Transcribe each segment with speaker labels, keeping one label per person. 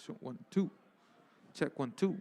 Speaker 1: So 1, 2. Check 1, 2.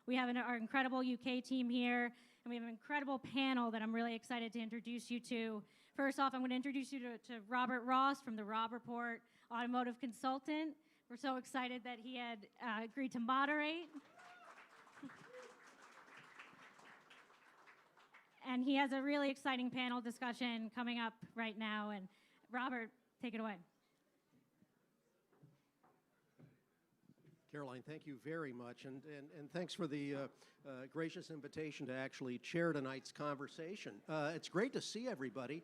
Speaker 2: We have our incredible UK team here, and we have an incredible panel that I'm really excited to introduce you to. First off, I'm going to introduce you to Robert Ross from the Rob Report, automotive consultant. We're so excited that he had agreed to moderate. And he has a really exciting panel discussion coming up right now. And Robert, take it away.
Speaker 3: Caroline, thank you very much, and thanks for the gracious invitation to actually chair tonight's conversation. It's great to see everybody.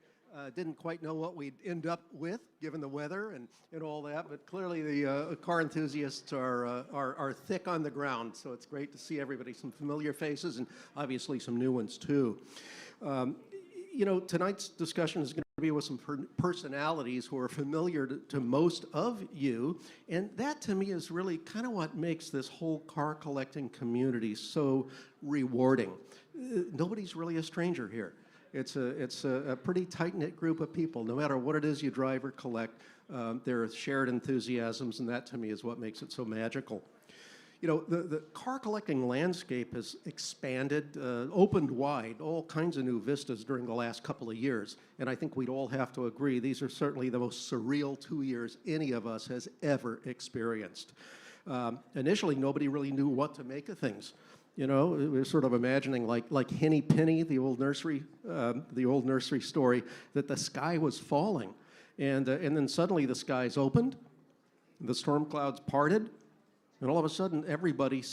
Speaker 3: Didn't quite know what we'd end up with, given the weather and all that, but clearly the car enthusiasts are thick on the ground, so it's great to see everybody, some familiar faces, and obviously some new ones, too. You know, tonight's discussion is going to be with some personalities who are familiar to most of you, and that to me is really kind of what makes this whole car collecting community so rewarding. Nobody's really a stranger here. It's a pretty tight-knit group of people. No matter what it is you drive or collect, there are shared enthusiasms, and that to me is what makes it so magical. You know, the car collecting landscape has expanded, opened wide, all kinds of new vistas during the last couple of years. And I think we'd all have to agree, these are certainly the most surreal 2 years any of us has ever experienced. Initially, nobody really knew what to make of things. You know, we were sort of imagining like Henny Penny, the old nursery story, that the sky was falling. And then suddenly the skies opened, the storm clouds parted, and all of a sudden, everybody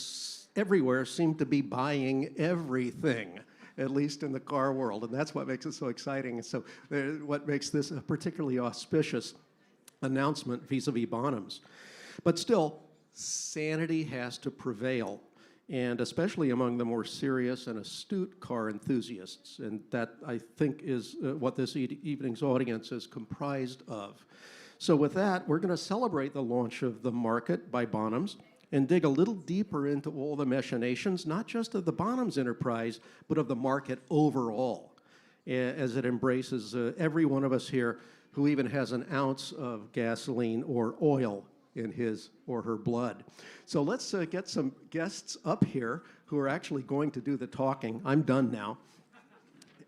Speaker 3: everywhere seemed to be buying everything, at least in the car world. And that's what makes it so exciting. And so what makes this a particularly auspicious announcement vis-a-vis Bonhams. But still, sanity has to prevail, and especially among the more serious and astute car enthusiasts. And that, I think, is what this evening's audience is comprised of. So with that, we're going to celebrate the launch of The Market by Bonhams and dig a little deeper into all the machinations, not just of the Bonhams enterprise, but of the market overall, as it embraces every one of us here who even has an ounce of gasoline or oil in his or her blood. So let's get some guests up here who are actually going to do the talking. I'm done now.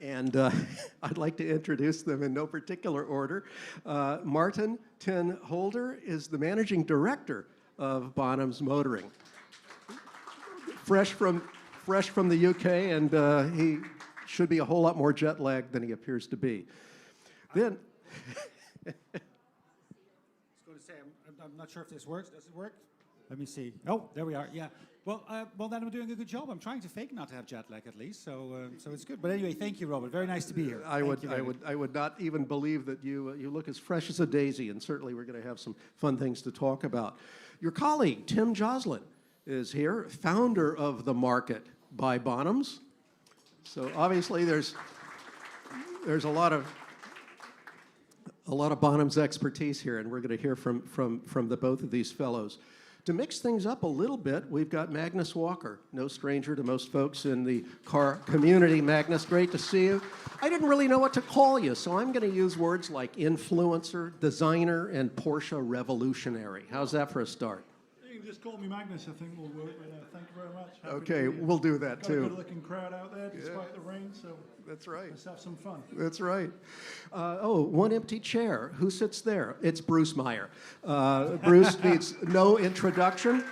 Speaker 3: And I'd like to introduce them in no particular order. Maarten ten Holder is the managing director of Bonhams Motoring. Fresh from the UK, and he should be a whole lot more jet lagged than he appears to be. Then,
Speaker 4: I was going to say, I'm not sure if this works. Does it work? Let me see. Oh, there we are. Yeah. Well, then I'm doing a good job. I'm trying to fake not to have jet lag at least, so it's good. But anyway, thank you, Robert. Very nice to be here.
Speaker 3: I would not even believe that you look as fresh as a daisy, and certainly we're going to have some fun things to talk about. Your colleague Tim Joslyn is here, founder of The Market by Bonhams. So obviously there's a lot of Bonhams expertise here, and we're going to hear from the both of these fellows. To mix things up a little bit, we've got Magnus Walker, no stranger to most folks in the car community. Magnus, great to see you. I didn't really know what to call you, so I'm going to use words like influencer, designer, and Porsche revolutionary. How's that for a start?
Speaker 5: You can just call me Magnus, I think will work. Thank you very much. Happy
Speaker 3: Okay, we'll do that too.
Speaker 5: Got a good-looking crowd out there, despite the rain, so
Speaker 3: that's right.
Speaker 5: Let's have some fun.
Speaker 3: That's right. One empty chair. Who sits there? It's Bruce Meyer. Bruce needs no introduction,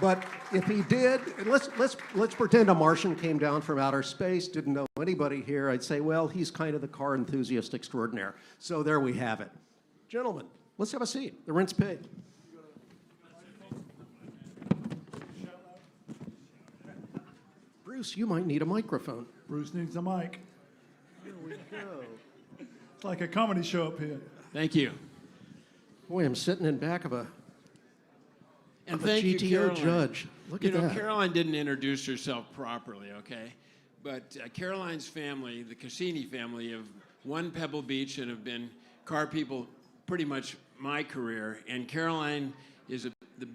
Speaker 3: but if he did, let's pretend a Martian came down from outer space, didn't know anybody here. I'd say, well, he's kind of the car enthusiast extraordinaire. So there we have it. Gentlemen, let's have a seat. The rent's paid. Bruce, you might need a microphone.
Speaker 5: Bruce needs a mic.
Speaker 3: There we go.
Speaker 5: It's like a comedy show up here.
Speaker 6: Thank you.
Speaker 3: Boy, I'm sitting in back of a
Speaker 6: Thank you,
Speaker 3: GTO
Speaker 6: Caroline.
Speaker 3: judge. Look at that.
Speaker 6: Caroline didn't introduce herself properly, okay? But Caroline's family, the Cassini family, have won Pebble Beach and have been car people pretty much my career. And Caroline is the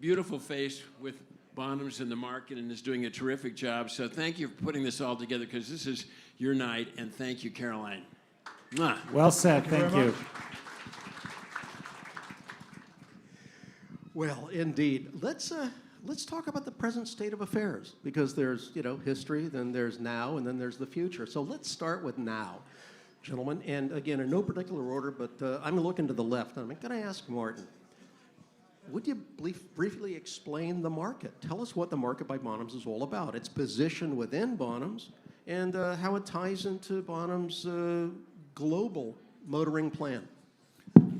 Speaker 6: beautiful face with Bonhams in the market and is doing a terrific job. So thank you for putting this all together, because this is your night, and thank you, Caroline. Mwah.
Speaker 4: Well said. Thank you.
Speaker 3: Well, indeed. Let's let's talk about the present state of affairs, because there's, history, then there's now, and then there's the future. So let's start with now, gentlemen. And again, in no particular order, but I'm looking to the left. I'm going to ask Maarten, would you briefly explain the market? Tell us what the market by Bonhams is all about, its position within Bonhams, and how it ties into Bonhams' global motoring plan.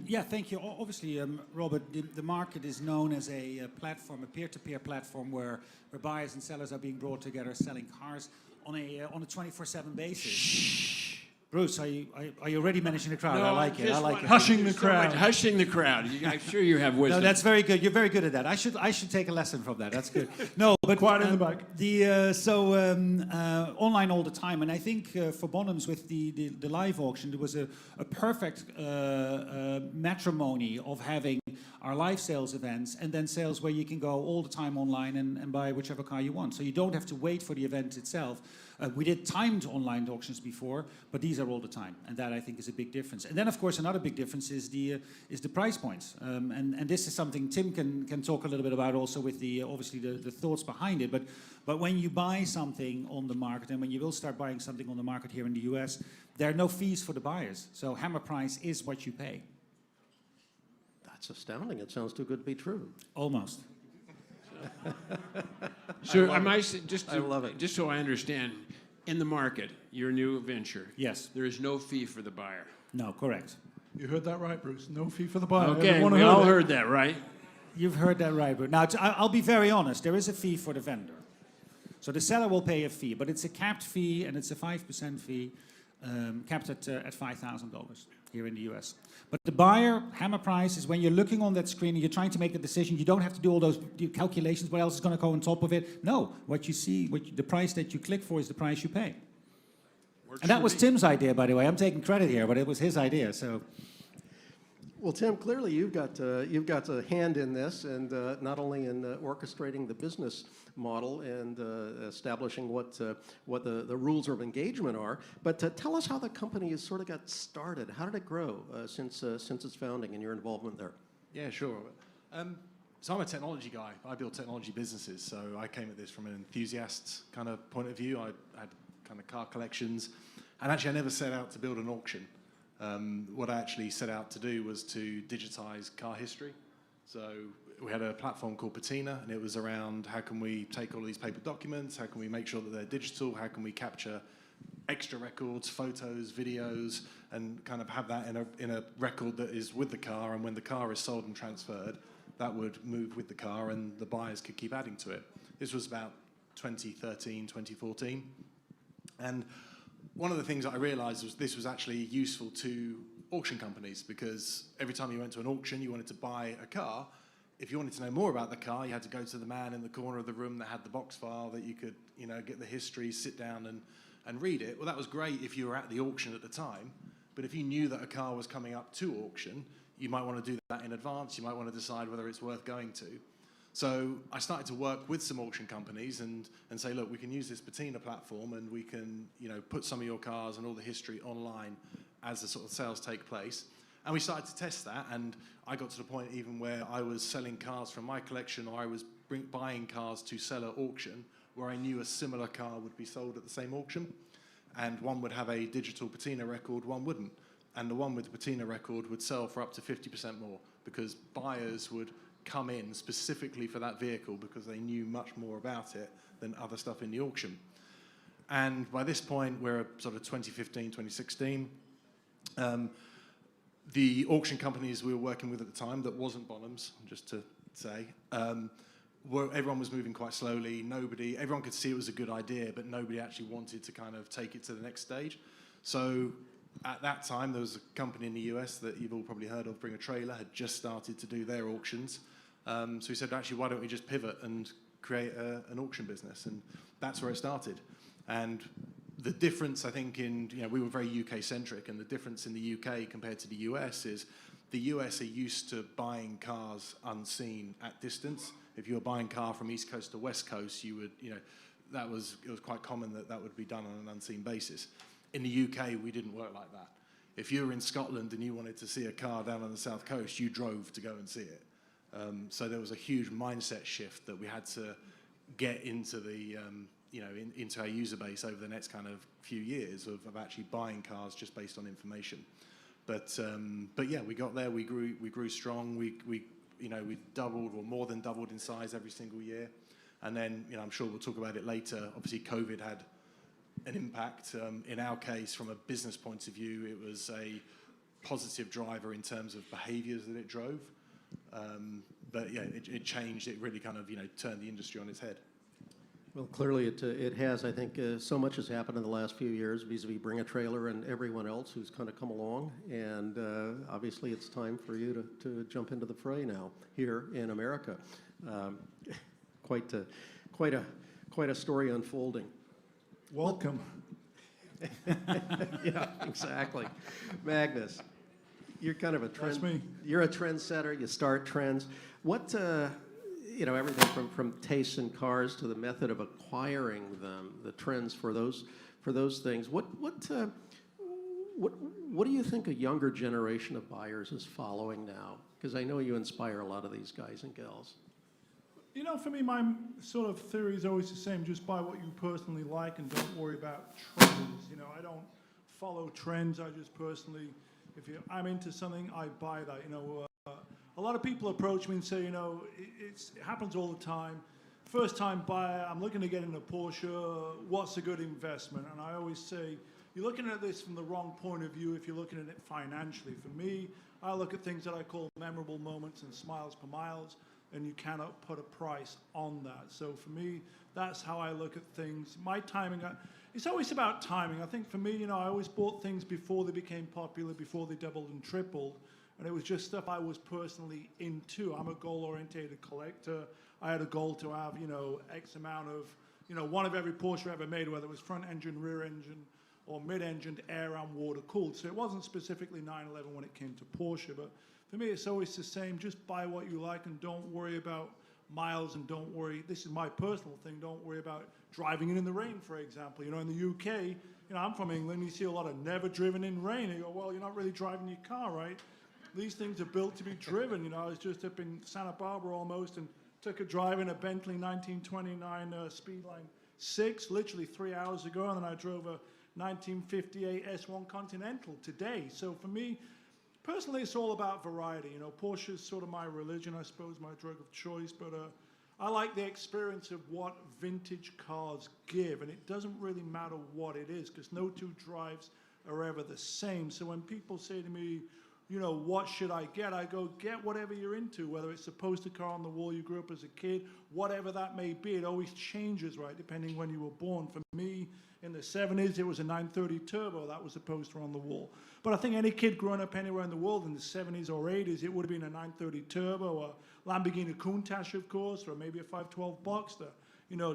Speaker 4: Yeah, thank you. Obviously, Robert, the market is known as a platform, a peer-to-peer platform where buyers and sellers are being brought together selling cars on a 24/7 basis. Bruce, are you already managing the crowd?
Speaker 6: No,
Speaker 4: I like it.
Speaker 5: Hushing the crowd.
Speaker 6: Hushing the crowd. I'm sure you have wisdom.
Speaker 4: No, that's very good. You're very good at that. I should take a lesson from that. That's good. No, but
Speaker 5: Quiet in the back.
Speaker 4: Online all the time, and I think for Bonhams with the live auction, there was a perfect matrimony of having our live sales events and then sales where you can go all the time online and buy whichever car you want. So you don't have to wait for the event itself. We did timed online auctions before, but these are all the time, and that I think is a big difference. And then, of course, another big difference is the price points, and this is something Tim can talk a little bit about also with obviously the thoughts behind it. But when you buy something on the market, and when you will start buying something on the market here in the US, there are no fees for the buyers. So hammer price is what you pay.
Speaker 3: That's astounding. It sounds too good to be true.
Speaker 4: Almost.
Speaker 6: So
Speaker 3: I love it.
Speaker 6: Just so I understand, in the market, your new venture,
Speaker 4: Yes.
Speaker 6: there is no fee for the buyer.
Speaker 4: No, correct.
Speaker 5: You heard that right, Bruce. No fee for the buyer.
Speaker 6: Okay,
Speaker 5: Everyone
Speaker 6: we all
Speaker 5: it.
Speaker 6: heard that, right?
Speaker 4: You've heard that right, but now I'll be very honest. There is a fee for the vendor. So the seller will pay a fee, but it's a capped fee, and it's a 5% fee, capped at $5,000 here in the US. But the buyer hammer price is when you're looking on that screen and you're trying to make a decision. You don't have to do all those calculations. What else is going to go on top of it? No, what you see, the price that you click for is the price you pay. And that was Tim's idea, by the way. I'm taking credit here, but it was his idea. So.
Speaker 3: Well, Tim, clearly you've got a hand in this, and not only in orchestrating the business model and establishing what the rules of engagement are, but tell us how the company has sort of got started. How did it grow since its founding and your involvement there?
Speaker 7: Yeah, sure. So I'm a technology guy. I build technology businesses, so I came at this from an enthusiast kind of point of view. I had kind of car collections, and actually I never set out to build an auction. What I actually set out to do was to digitize car history. So we had a platform called Patina, and it was around how can we take all of these paper documents, how can we make sure that they're digital, how can we capture extra records, photos, videos, and kind of have that in a record that is with the car, and when the car is sold and transferred, that would move with the car and the buyers could keep adding to it. This was about 2013, 2014. And one of the things that I realized was this was actually useful to auction companies, because every time you went to an auction, you wanted to buy a car. If you wanted to know more about the car, you had to go to the man in the corner of the room that had the box file that you could, get the history, sit down and read it. Well, that was great if you were at the auction at the time, but if you knew that a car was coming up to auction, you might want to do that in advance. You might want to decide whether it's worth going to. So I started to work with some auction companies and say, look, we can use this Patina platform and we can, put some of your cars and all the history online as the sort of sales take place. And we started to test that, and I got to the point even where I was selling cars from my collection, or I was buying cars to sell at auction, where I knew a similar car would be sold at the same auction. And one would have a digital Patina record, one wouldn't. And the one with the Patina record would sell for up to 50% more, because buyers would come in specifically for that vehicle because they knew much more about it than other stuff in the auction. And by this point, we're sort of 2015, 2016. The auction companies we were working with at the time, that wasn't Bonhams, just to say, everyone was moving quite slowly. Everyone could see it was a good idea, but nobody actually wanted to kind of take it to the next stage. So at that time, there was a company in the US that you've all probably heard of, Bring a Trailer, had just started to do their auctions. So we said, actually, why don't we just pivot and create an auction business? And that's where it started. And the difference, I think, we were very UK-centric, and the difference in the UK compared to the US is the US are used to buying cars unseen at distance. If you were buying a car from East Coast to West Coast, you would, it was quite common that would be done on an unseen basis. In the UK, we didn't work like that. If you were in Scotland and you wanted to see a car down on the south coast, you drove to go and see it. So there was a huge mindset shift that we had to get into the into our user base over the next kind of few years of actually buying cars just based on information. But yeah, we got there. We grew strong. We doubled or more than doubled in size every single year. And then I'm sure we'll talk about it later. Obviously, COVID had an impact. In our case, from a business point of view, it was a positive driver in terms of behaviours that it drove. But yeah, it changed. It really kind of turned the industry on its head.
Speaker 3: Well, clearly it has. I think so much has happened in the last few years vis-a-vis Bring a Trailer and everyone else who's kind of come along. And obviously it's time for you to jump into the fray now here in America. Quite a story unfolding.
Speaker 5: Welcome.
Speaker 3: Yeah, exactly. Magnus, you're kind of a trend.
Speaker 5: That's me.
Speaker 3: You're a trendsetter. You start trends. What everything from tastes in cars to the method of acquiring them, the trends for those things. What do you think a younger generation of buyers is following now? Because I know you inspire a lot of these guys and gals.
Speaker 5: For me, my sort of theory is always the same. Just buy what you personally like and don't worry about trends. I don't follow trends. I just personally, I'm into something, I buy that. A lot of people approach me and say, it happens all the time. First time buyer, I'm looking to get in a Porsche. What's a good investment? And I always say, you're looking at this from the wrong point of view if you're looking at it financially. For me, I look at things that I call memorable moments and smiles per miles, and you cannot put a price on that. So for me, that's how I look at things. My timing, it's always about timing. I think for me, I always bought things before they became popular, before they doubled and tripled. And it was just stuff I was personally into. I'm a goal-oriented collector. I had a goal to have, X amount of, one of every Porsche ever made, whether it was front engine, rear engine, or mid-engined, air and water cooled. So it wasn't specifically 911 when it came to Porsche, but for me, it's always the same. Just buy what you like and don't worry about miles, and don't worry, this is my personal thing, don't worry about driving it in the rain, for example. In the UK, I'm from England, you see a lot of never driven in rain. You go, well, you're not really driving your car, right? These things are built to be driven. I was just up in Santa Barbara almost and took a drive in a Bentley 1929 Speedline 6, literally 3 hours ago, and then I drove a 1958 S1 Continental today. So for me, personally, it's all about variety. Porsche is sort of my religion, I suppose, my drug of choice, but I like the experience of what vintage cars give, and it doesn't really matter what it is, because no two drives are ever the same. So when people say to me, what should I get? I go, get whatever you're into, whether it's a poster car on the wall you grew up as a kid, whatever that may be. It always changes, right, depending when you were born. For me, in the 70s, it was a 930 Turbo. That was a poster on the wall. But I think any kid growing up anywhere in the world in the 70s or 80s, it would have been a 930 Turbo, a Lamborghini Countach, of course, or maybe a 512 Boxster.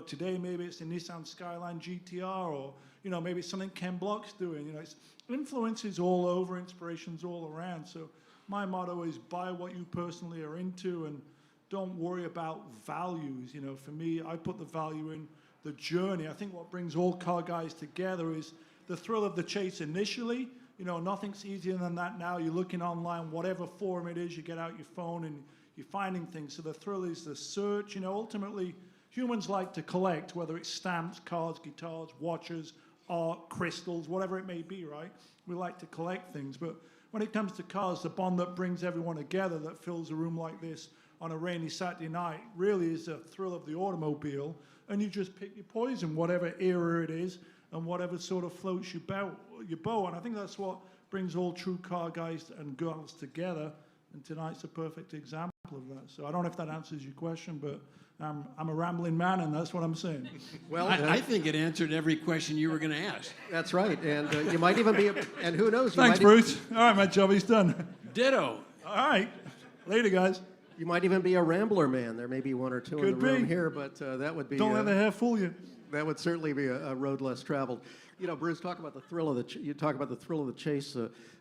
Speaker 5: Today maybe it's a Nissan Skyline GTR, or, maybe it's something Ken Block's doing. It's influences all over, inspirations all around. So my motto is buy what you personally are into and don't worry about values. For me, I put the value in the journey. I think what brings all car guys together is the thrill of the chase initially. Nothing's easier than that now. You're looking online, whatever forum it is, you get out your phone and you're finding things. So the thrill is the search. Ultimately, humans like to collect, whether it's stamps, cars, guitars, watches, art, crystals, whatever it may be, right? We like to collect things. But when it comes to cars, the bond that brings everyone together, that fills a room like this on a rainy Saturday night, really is the thrill of the automobile. And you just pick your poison, whatever era it is, and whatever sort of floats your boat. And I think that's what brings all true car guys and girls together. And tonight's a perfect example of that. So I don't know if that answers your question, but I'm a rambling man, and that's what I'm saying.
Speaker 3: Well,
Speaker 6: I think it answered every question you were going to ask.
Speaker 3: That's right. And you might even be, and who knows?
Speaker 5: Thanks, Bruce. All right, my job is done.
Speaker 6: Ditto.
Speaker 5: All right. Later, guys.
Speaker 3: You might even be a rambler man. There may be one or two in the room
Speaker 5: be.
Speaker 3: here, but that would be...
Speaker 5: Don't let the hair fool you.
Speaker 3: That would certainly be a road less traveled. Bruce, talk about the thrill of you talk about the thrill of the chase,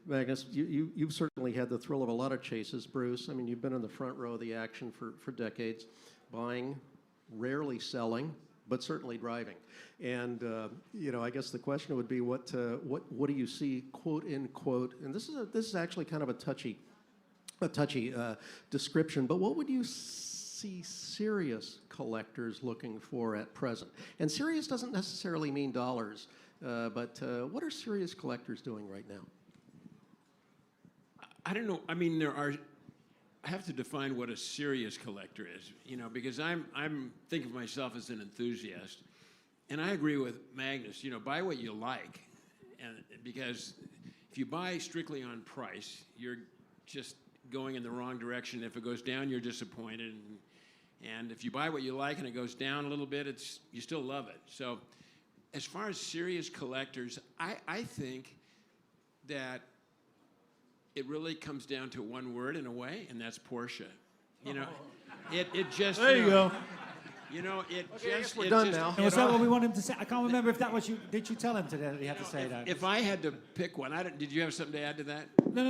Speaker 3: Magnus. You've certainly had the thrill of a lot of chases, Bruce. I mean, you've been in the front row of the action for decades, buying, rarely selling, but certainly driving. And I guess the question would be, what do you see, quote unquote? And this is actually kind of a touchy touchy description, but what would you see serious collectors looking for at present? And serious doesn't necessarily mean dollars, but what are serious collectors doing right now?
Speaker 6: I don't know. I mean, I have to define what a serious collector is, you know, because I'm think of myself as an enthusiast, and I agree with Magnus. You know, buy what you like, and because if you buy strictly on price, you're just going in the wrong direction. If it goes down, you're disappointed, and if you buy what you like and it goes down a little bit, you still love it. So, as far as serious collectors, I think that it really comes down to one word in a way, and that's Porsche. You know, it just.
Speaker 5: There you go.
Speaker 6: You know, it
Speaker 3: Okay,
Speaker 6: just.
Speaker 3: we're
Speaker 6: it
Speaker 3: done
Speaker 6: just,
Speaker 3: now.
Speaker 4: And was that what we wanted him to say? I can't remember if that was you. Did you tell him today that he had to say that?
Speaker 6: If I had to pick one, did you have something to add to that?
Speaker 4: No.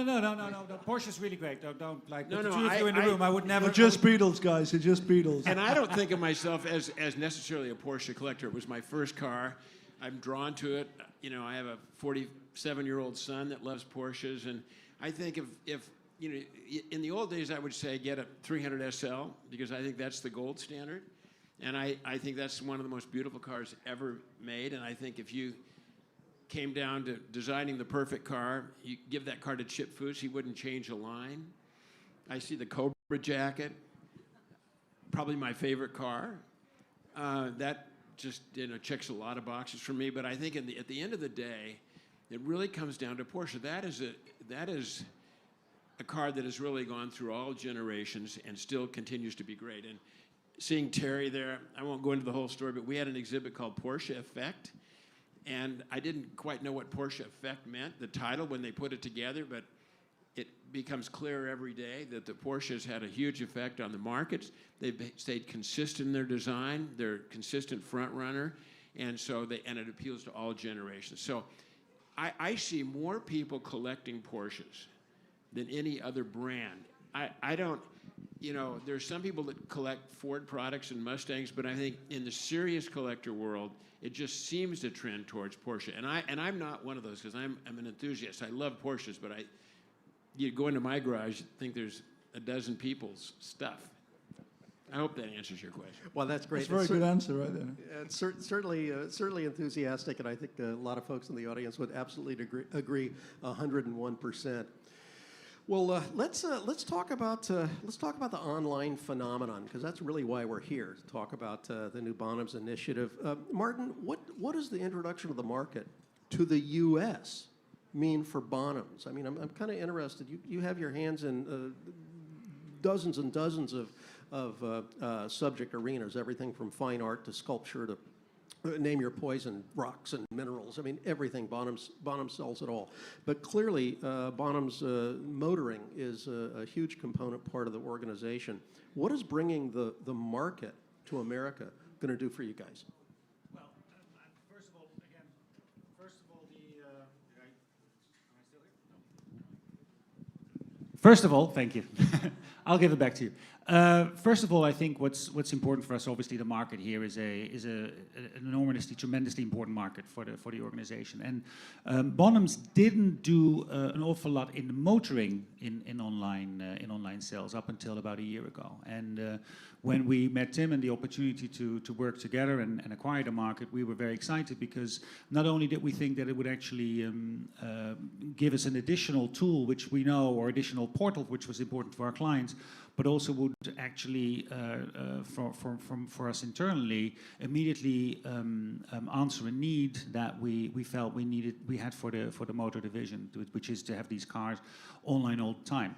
Speaker 4: Porsche's really great. Don't like.
Speaker 6: No,
Speaker 4: with the
Speaker 6: no,
Speaker 4: two of you in the room, I would never.
Speaker 5: They're just Beatles, guys. They're just Beatles.
Speaker 6: And I don't think of myself as necessarily a Porsche collector. It was my first car. I'm drawn to it. You know, I have a 47-year-old son that loves Porsches, and I think if you know, in the old days, I would say get a 300 SL because I think that's the gold standard, and I think that's one of the most beautiful cars ever made. And I think if you came down to designing the perfect car, you give that car to Chip Foose, he wouldn't change a line. I see the Cobra jacket, probably my favorite car. That just checks a lot of boxes for me. But I think at the end of the day, it really comes down to Porsche. That is a car that has really gone through all generations and still continues to be great. And seeing Terry there, I won't go into the whole story, but we had an exhibit called Porsche Effect. And I didn't quite know what Porsche Effect meant, the title, when they put it together, but it becomes clearer every day that the Porsches had a huge effect on the markets. They've stayed consistent in their design. They're a consistent front runner, and it appeals to all generations. So I see more people collecting Porsches than any other brand. I don't, there's some people that collect Ford products and Mustangs, but I think in the serious collector world, it just seems to trend towards Porsche. And I'm not one of those because I'm an enthusiast. I love Porsches, but you go into my garage, think there's a dozen people's stuff. I hope that answers your question.
Speaker 3: Well, that's great.
Speaker 5: That's a very good answer right there.
Speaker 3: It's certainly enthusiastic, and I think a lot of folks in the audience would absolutely agree 101%. Well, let's talk about the online phenomenon, because that's really why we're here, to talk about the new Bonhams initiative. Maarten, what does the introduction of the market to the U.S. mean for Bonhams? I mean, I'm kind of interested. You have your hands in dozens and dozens of subject arenas, everything from fine art to sculpture to name your poison, rocks and minerals. I mean, everything. Bonhams sells it all. But clearly, Bonhams motoring is a huge component part of the organization. What is bringing the market to America going to do for you guys?
Speaker 4: Well, first of all, First of all, thank you. I'll give it back to you. First of all, I think what's important for us, obviously, the market here is an enormously, tremendously important market for the organization. And Bonhams didn't do an awful lot in the motoring in online sales up until about a year ago. And when we met Tim and the opportunity to work together and acquire the market, we were very excited because not only did we think that it would actually give us an additional tool, which we know, or additional portal, which was important for our clients, but also would actually, for us internally, immediately answer a need that we felt we had for the motor division, which is to have these cars online all the time.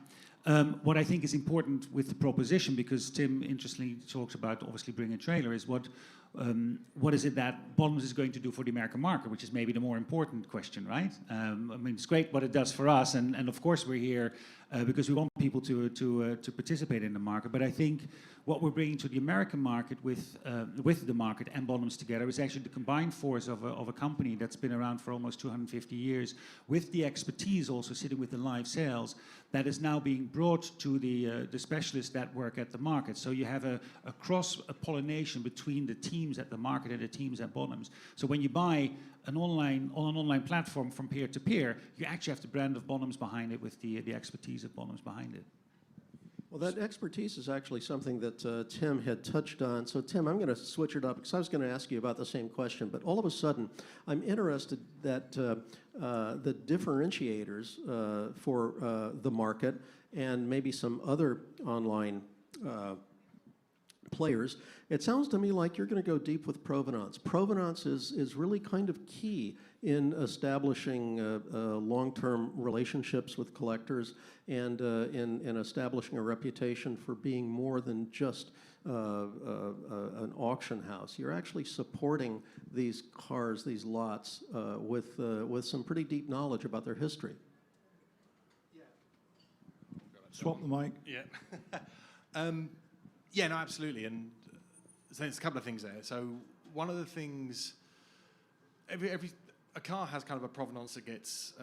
Speaker 4: What I think is important with the proposition, because Tim interestingly talks about obviously bringing a trailer, is what is it that Bonhams is going to do for the American market, which is maybe the more important question, right? I mean, it's great what it does for us, and of course we're here because we want people to participate in the market. But I think what we're bringing to the American market with the market and Bonhams together is actually the combined force of a company that's been around for almost 250 years, with the expertise also sitting with the live sales that is now being brought to the specialists that work at the market. So you have a cross-pollination between the teams at the market and the teams at Bonhams. So when you buy on an online platform from peer to peer, you actually have the brand of Bonhams behind it with the expertise of Bonhams behind it.
Speaker 3: Well, that expertise is actually something that Tim had touched on. So, Tim, I'm going to switch it up because I was going to ask you about the same question, but all of a sudden, I'm interested that the differentiators for the market and maybe some other online players, it sounds to me like you're going to go deep with provenance. Provenance is really kind of key in establishing long-term relationships with collectors and in establishing a reputation for being more than just an auction house. You're actually supporting these cars, these lots, with some pretty deep knowledge about their history.
Speaker 5: Swap the mic.
Speaker 7: Yeah. Yeah, no, absolutely. And so there's a couple of things there. So one of the things, a car has kind of a provenance that gets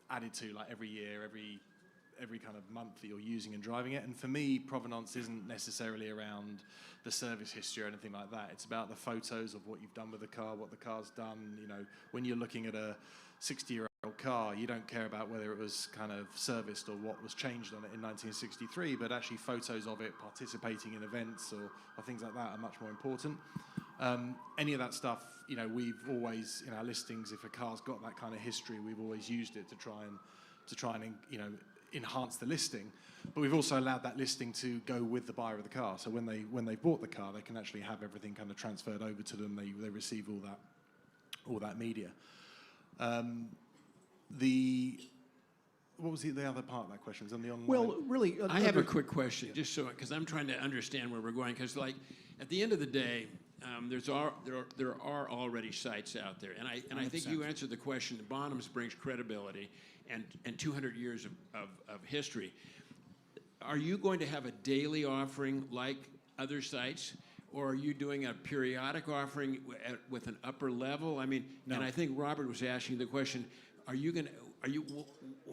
Speaker 7: added to like every year, every kind of month that you're using and driving it. And for me, provenance isn't necessarily around the service history or anything like that. It's about the photos of what you've done with the car, what the car's done. You know, when you're looking at a 60-year-old car, you don't care about whether it was kind of serviced or what was changed on it in 1963, but actually photos of it participating in events or things like that are much more important. Any of that stuff, you know, we've always, in our listings, if a car's got that kind of history, we've always used it to try and you know, enhance the listing. But we've also allowed that listing to go with the buyer of the car. So when they bought the car, they can actually have everything kind of transferred over to them. They receive all that media. What was the other part of that question? Was on the online?
Speaker 3: Well, really,
Speaker 6: I have a quick question, just so because I'm trying to understand where we're going. Because, like, at the end of the day, there are already sites out there, and I think you answered the question. Bonhams brings credibility and 200 years of history. Are you going to have a daily offering like other sites? Or are you doing a periodic offering with an upper level? I mean, no. And I think Robert was asking the question: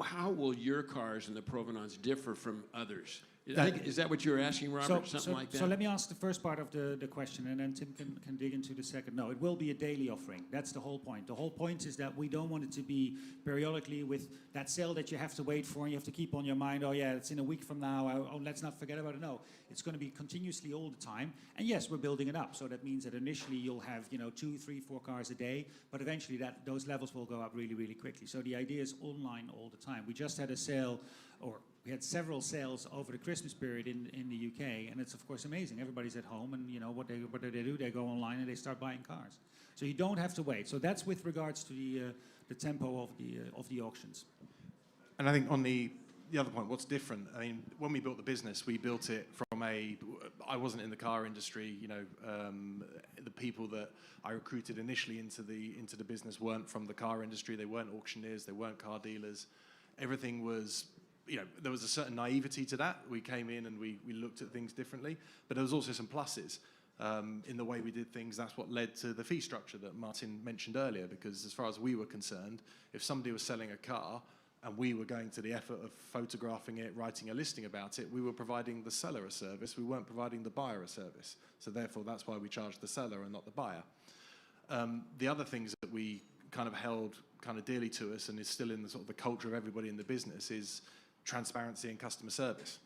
Speaker 6: how will your cars and the provenance differ from others? Is that what you were asking, Robert? Something like that?
Speaker 4: So let me ask the first part of the question, and then Tim can dig into the second. No, it will be a daily offering. That's the whole point. The whole point is that we don't want it to be periodically with that sale that you have to wait for and you have to keep on your mind, oh yeah, it's in a week from now, let's not forget about it. No, it's going to be continuously all the time. And yes, we're building it up. So that means that initially you'll have, 2, 3, 4 cars a day, but eventually those levels will go up really, really quickly. So the idea is online all the time. We just had a sale, or we had several sales over the Christmas period in the UK, and it's of course amazing. Everybody's at home, and what do they do? They go online and they start buying cars. So you don't have to wait. So that's with regards to the tempo of the auctions.
Speaker 7: And I think on the other point, what's different? I mean, when we built the business, we built it from I wasn't in the car industry. The people that I recruited initially into the business weren't from the car industry. They weren't auctioneers. They weren't car dealers. Everything was, there was a certain naivety to that. We came in and we looked at things differently, but there was also some pluses in the way we did things. That's what led to the fee structure that Maarten mentioned earlier, because as far as we were concerned, if somebody was selling a car and we were going to the effort of photographing it, writing a listing about it, we were providing the seller a service. We weren't providing the buyer a service. So therefore, that's why we charged the seller and not the buyer. The other things that we kind of held kind of dearly to us and is still in the sort of the culture of everybody in the business is transparency and customer service.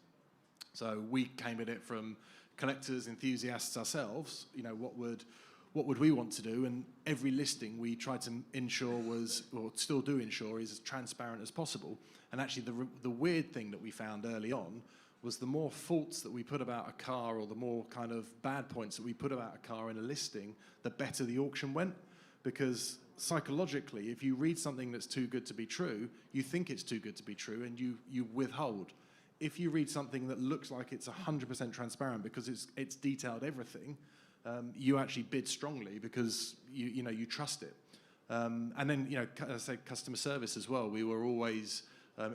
Speaker 7: So we came at it from collectors, enthusiasts ourselves. What would we want to do? And every listing we tried to ensure was, or still do ensure, is as transparent as possible. And actually the weird thing that we found early on was the more faults that we put about a car, or the more kind of bad points that we put about a car in a listing, the better the auction went. Because psychologically, if you read something that's too good to be true, you think it's too good to be true and you withhold. If you read something that looks like it's 100% transparent because it's detailed everything, you actually bid strongly because you trust it. And then as I say, customer service as well. We were always,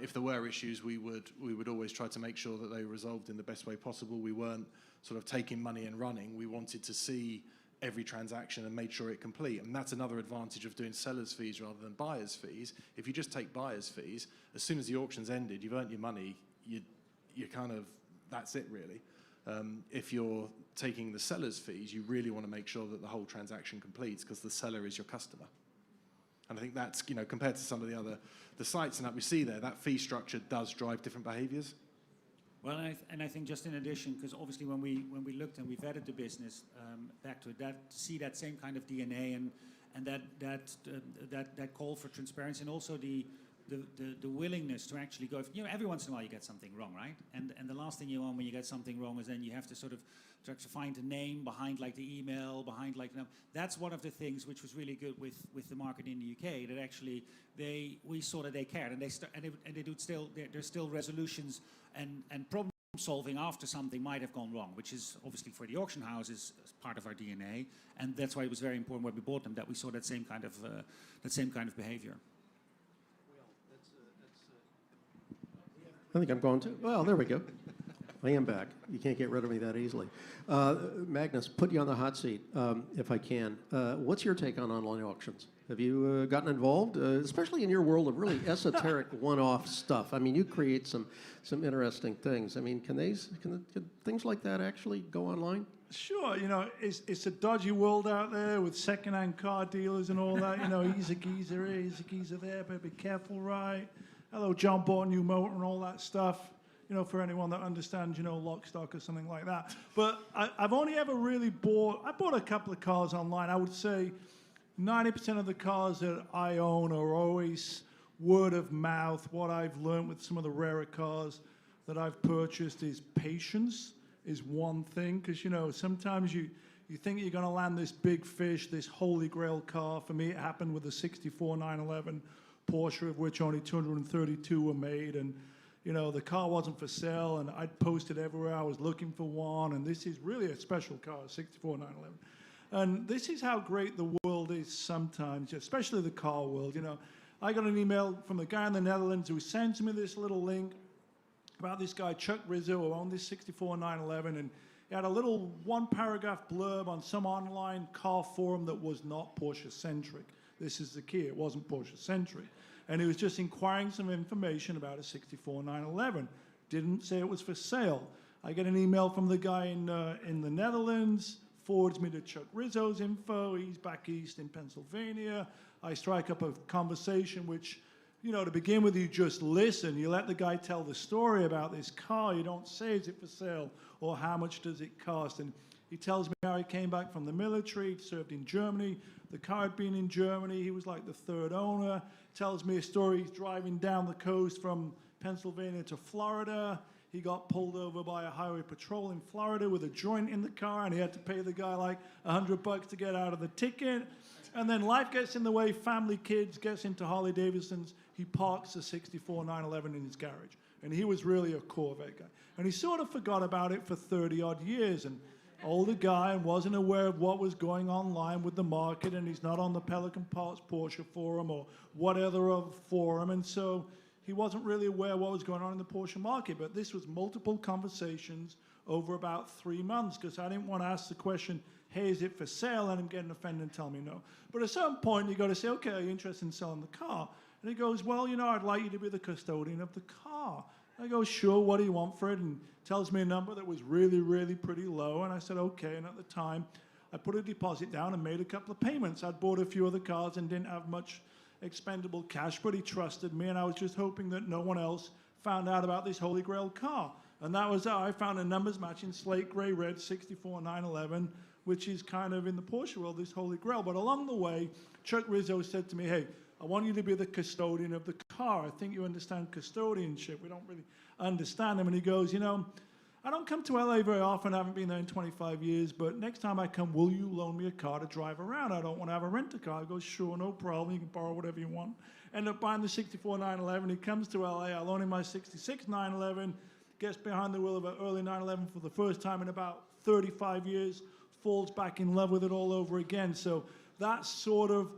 Speaker 7: if there were issues, we would always try to make sure that they were resolved in the best way possible. We weren't sort of taking money and running. We wanted to see every transaction and made sure it complete. And that's another advantage of doing seller's fees rather than buyer's fees. If you just take buyer's fees, as soon as the auction's ended, you've earned your money, you kind of, that's it really. If you're taking the seller's fees, you really want to make sure that the whole transaction completes because the seller is your customer. And I think that's, compared to some of the sites and that we see there, that fee structure does drive different behaviors.
Speaker 4: Well, and I think just in addition, because obviously when we looked and we vetted the business back to it, to see that same kind of DNA and that call for transparency, and also the willingness to actually go. Every once in a while you get something wrong, right? And the last thing you want when you get something wrong is then you have to sort of try to find a name behind like the email, behind like that's one of the things which was really good with the market in the UK, that actually we saw that they cared, and they do still. There's still resolutions and problem solving after something might have gone wrong, which is obviously for the auction houses part of our DNA, and that's why it was very important when we bought them that we saw that same kind of behavior.
Speaker 3: I think I'm going to. Well, there we go. I am back. You can't get rid of me that easily. Magnus, put you on the hot seat, if I can. What's your take on online auctions? Have you gotten involved, especially in your world of really esoteric one-off stuff? I mean, you create some interesting things. I mean, can things like that actually go online?
Speaker 5: Sure, it's a dodgy world out there with second-hand car dealers and all that. He's a geezer here, he's a geezer there, but be careful, right? Hello, John bought a new motor and all that stuff. For anyone that understands, lock, stock or something like that. But I've only ever really bought a couple of cars online. I would say 90% of the cars that I own are always word of mouth. What I've learned with some of the rarer cars that I've purchased is patience is one thing. Because, sometimes you think you're going to land this big fish, this holy grail car. For me, it happened with the 64 911 Porsche, of which only 232 were made. And the car wasn't for sale, and I'd posted everywhere I was looking for one, and this is really a special car, 64 911. And this is how great the world is sometimes, especially the car world. I got an email from a guy in the Netherlands who sends me this little link about this guy, Chuck Rizzo, who owned this 64 911, and he had a little one-paragraph blurb on some online car forum that was not Porsche-centric. This is the key, it wasn't Porsche-centric. And he was just inquiring some information about a 64 911. Didn't say it was for sale. I get an email from the guy in the Netherlands, forwards me to Chuck Rizzo's info. He's back east in Pennsylvania. I strike up a conversation which, to begin with, you just listen. You let the guy tell the story about this car. You don't say, is it for sale, or how much does it cost? And he tells me how he came back from the military, served in Germany. The car had been in Germany. He was like the third owner. Tells me a story. He's driving down the coast from Pennsylvania to Florida. He got pulled over by a highway patrol in Florida with a joint in the car, and he had to pay the guy like $100 to get out of the ticket. And then life gets in the way, family, kids, gets into Harley Davidsons. He parks a 64 911 in his garage. And he was really a Corvette guy. And he sort of forgot about it for 30-odd years. And older guy and wasn't aware of what was going online with the market, and he's not on the Pelican Parts Porsche forum or whatever of forum. And so he wasn't really aware what was going on in the Porsche market. But this was multiple conversations over about 3 months, because I didn't want to ask the question, hey, is it for sale? And him getting offended and tell me no. But at some point, you got to say, okay, are you interested in selling the car? And he goes, well, I'd like you to be the custodian of the car. I go, sure, what do you want for it? And tells me a number that was really, really pretty low. And I said, okay. And at the time, I put a deposit down and made a couple of payments. I'd bought a few other cars and didn't have much expendable cash, but he trusted me, and I was just hoping that no one else found out about this Holy Grail car. And that was how I found a numbers matching slate gray red 64 911, which is kind of in the Porsche world, this Holy Grail. But along the way, Chuck Rizzo said to me, hey, I want you to be the custodian of the car. I think you understand custodianship. We don't really understand him. And he goes, I don't come to LA very often. I haven't been there in 25 years. But next time I come, will you loan me a car to drive around? I don't want to have a rent-a-car. I go, sure, no problem. You can borrow whatever you want. End up buying the 64 911. He comes to LA. I loan him my 66 911. Gets behind the wheel of an early 911 for the first time in about 35 years. Falls back in love with it all over again. So that's sort of,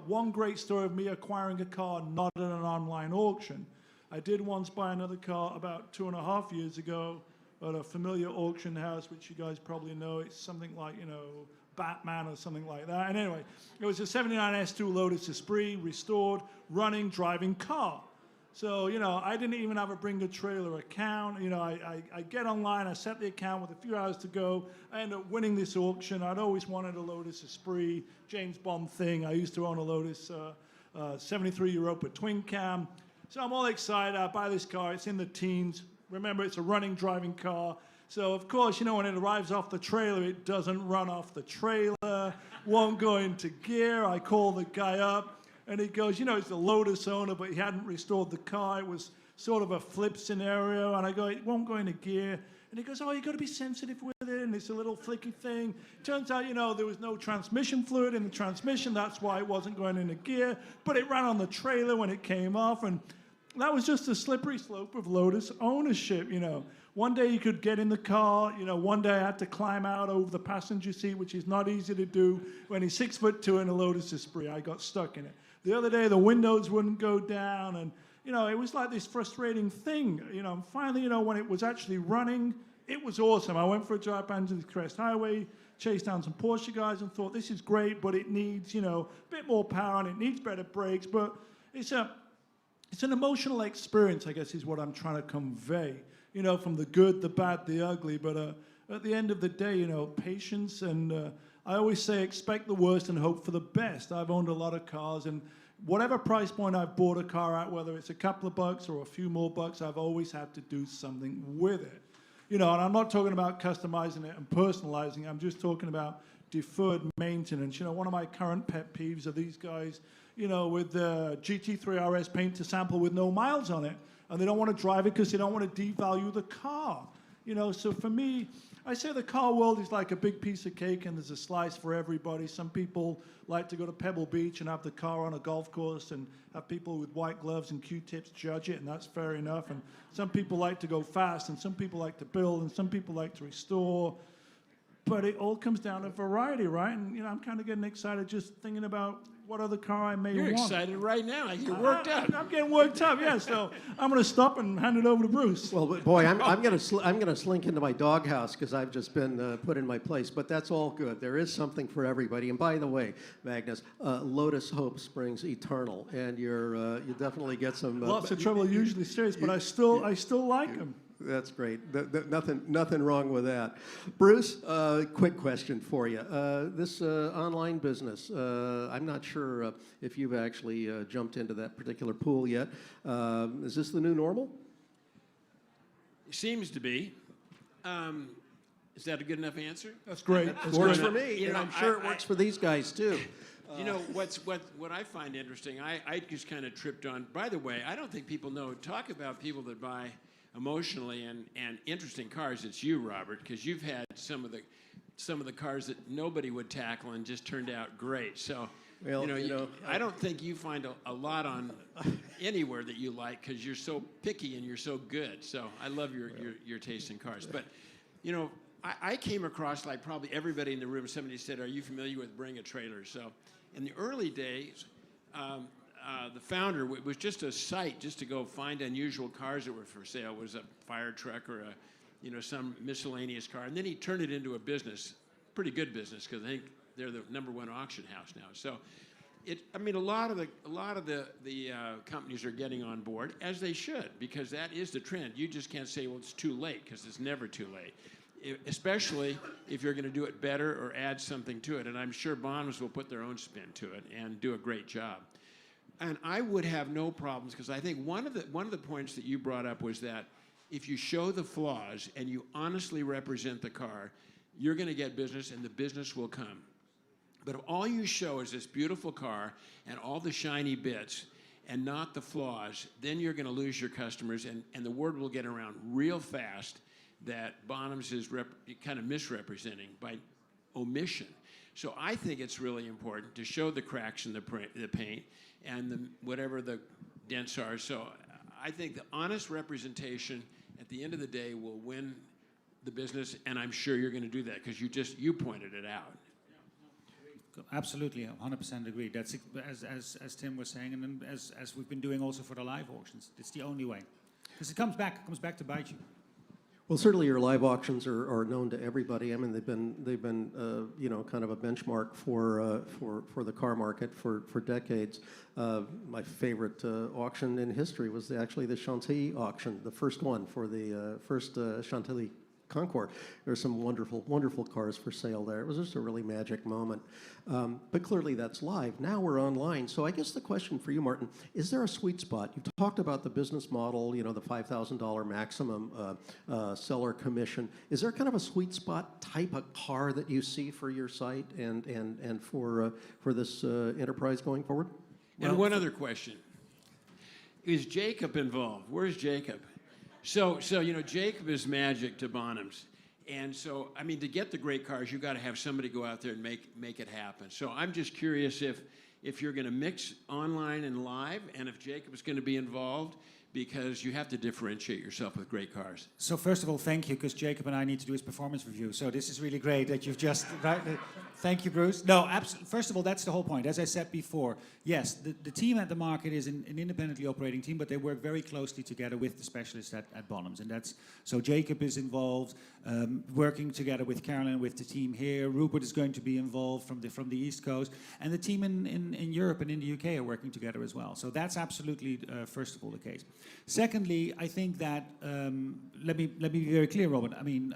Speaker 5: one great story of me acquiring a car not at an online auction. I did once buy another car about 2.5 years ago at a familiar auction house, which you guys probably know. It's something like, Batman or something like that. And anyway, it was a 79 S2 Lotus Esprit, restored, running, driving car. So, I didn't even have a Bring a Trailer account. I get online, I set the account with a few hours to go. I end up winning this auction. I'd always wanted a Lotus Esprit, James Bond thing. I used to own a Lotus 73 Europa twin cam. So I'm all excited. I buy this car. It's in the teens. remember, it's a running, driving car. So, of course, you know, when it arrives off the trailer, it doesn't run off the trailer, won't go into gear. I call the guy up, and he goes, you know, he's the Lotus owner, but he hadn't restored the car. It was sort of a flip scenario, and I go, it won't go into gear. And he goes, oh, you got to be sensitive with it, and it's a little flicky thing. Turns out, you know, there was no transmission fluid in the transmission. That's why it wasn't going into gear. But it ran on the trailer when it came off, and that was just a slippery slope of Lotus ownership, you know. One day you could get in the car, you know, one day I had to climb out over the passenger seat, which is not easy to do. When he's 6'2" in a Lotus Esprit, I got stuck in it. The other day the windows wouldn't go down, and, you know, it was like this frustrating thing. You know, finally, you know, when it was actually running, it was awesome. I went for a drive down to the Crest Highway, chased down some Porsche guys and thought, this is great, but it needs, you know, a bit more power and it needs better brakes. But it's an emotional experience, I guess, is what I'm trying to convey. You know, from the good, the bad, the ugly. But at the end of the day, you know, patience. And I always say expect the worst and hope for the best. I've owned a lot of cars, and whatever price point I've bought a car at, whether it's a couple of bucks or a few more bucks, I've always had to do something with it. You know, and I'm not talking about customizing it and personalizing it. I'm just talking about deferred maintenance. You know, one of my current pet peeves are these guys, you know, with the GT3 RS paint to sample with no miles on it. And they don't want to drive it because they don't want to devalue the car. You know, so for me, I say the car world is like a big piece of cake and there's a slice for everybody. Some people like to go to Pebble Beach and have the car on a golf course and have people with white gloves and Q-tips judge it, and that's fair enough. And some people like to go fast, and some people like to build, and some people like to restore. But it all comes down to variety, right? And, you know, I'm kind of getting excited just thinking about what other car I may want.
Speaker 6: You're excited right now. You're worked up.
Speaker 5: I'm getting worked up, yeah. So I'm going to stop and hand it over to Bruce.
Speaker 3: Well, but boy, I'm going to slink into my doghouse because I've just been put in my place. But that's all good. There is something for everybody. And by the way, Magnus, Lotus Hope springs eternal, and you definitely get some.
Speaker 5: Lots of trouble, usually serious, but I still like them.
Speaker 3: That's great. Nothing wrong with that. Bruce, quick question for you. This online business, I'm not sure if you've actually jumped into that particular pool yet. Is this the new normal?
Speaker 6: Seems to be. Is that a good enough answer?
Speaker 5: That's great. That's
Speaker 3: Works
Speaker 5: great.
Speaker 3: for me, and I'm sure it works for these guys too.
Speaker 6: You know, what I find interesting, I just kind of tripped on. By the way, I don't think people know. Talk about people that buy emotionally and interesting cars. It's you, Robert, because you've had some of the cars that nobody would tackle and just turned out great. So,
Speaker 3: well,
Speaker 6: you know, I don't think you find a lot on anywhere that you like because you're so picky and you're so good. So I love your taste in cars. But, you know, I came across, like probably everybody in the room, somebody said, are you familiar with Bring a Trailer? So in the early days, the founder, it was just a site just to go find unusual cars that were for sale. It was a fire truck or some miscellaneous car. And then he turned it into a business, pretty good business, because I think they're the #1 auction house now. So a lot of the companies are getting on board, as they should, because that is the trend. You just can't say, well, it's too late, because it's never too late. Especially if you're going to do it better or add something to it. And I'm sure Bonhams will put their own spin to it and do a great job. And I would have no problems, because I think one of the points that you brought up was that if you show the flaws and you honestly represent the car, you're going to get business and the business will come. But if all you show is this beautiful car and all the shiny bits and not the flaws, then you're going to lose your customers, and the word will get around real fast that Bonhams is kind of misrepresenting by omission. So I think it's really important to show the cracks in the paint and whatever the dents are. So I think the honest representation at the end of the day will win the business, and I'm sure you're going to do that because you pointed it out.
Speaker 4: Absolutely, 100% agree. That's as Tim was saying, and then as we've been doing also for the live auctions. It's the only way, because it comes back to bite you.
Speaker 3: Well, certainly your live auctions are known to everybody. I mean, they've been kind of a benchmark for the car market for decades. My favorite auction in history was actually the Chantilly auction, the first one for the first Chantilly Concours. There's some wonderful, wonderful cars for sale there. It was just a really magic moment. But clearly that's live. Now we're online. So I guess the question for you, Maarten, is there a sweet spot? You've talked about the business model, you know, the $5,000 maximum seller commission. Is there kind of a sweet spot type of car that you see for your site and for this enterprise going forward?
Speaker 6: And one other question. Is Jacob involved? Where's Jacob? So you know, Jacob is magic to Bonhams. And so, I mean, to get the great cars, you got to have somebody go out there and make it happen. So I'm just curious if you're going to mix online and live, and if Jacob is going to be involved, because you have to differentiate yourself with great cars.
Speaker 4: So first of all, thank you, because Jacob and I need to do his performance review. So this is really great that you've just... Thank you, Bruce. No, first of all, that's the whole point. As I said before, yes, the team at the market is an independently operating team, but they work very closely together with the specialists at Bonhams. And that's, so Jacob is involved, working together with Carolyn, with the team here. Rupert is going to be involved from the East Coast. And the team in Europe and in the UK are working together as well. So that's absolutely, first of all, the case. Secondly, I think that, let me be very clear, Robin. I mean,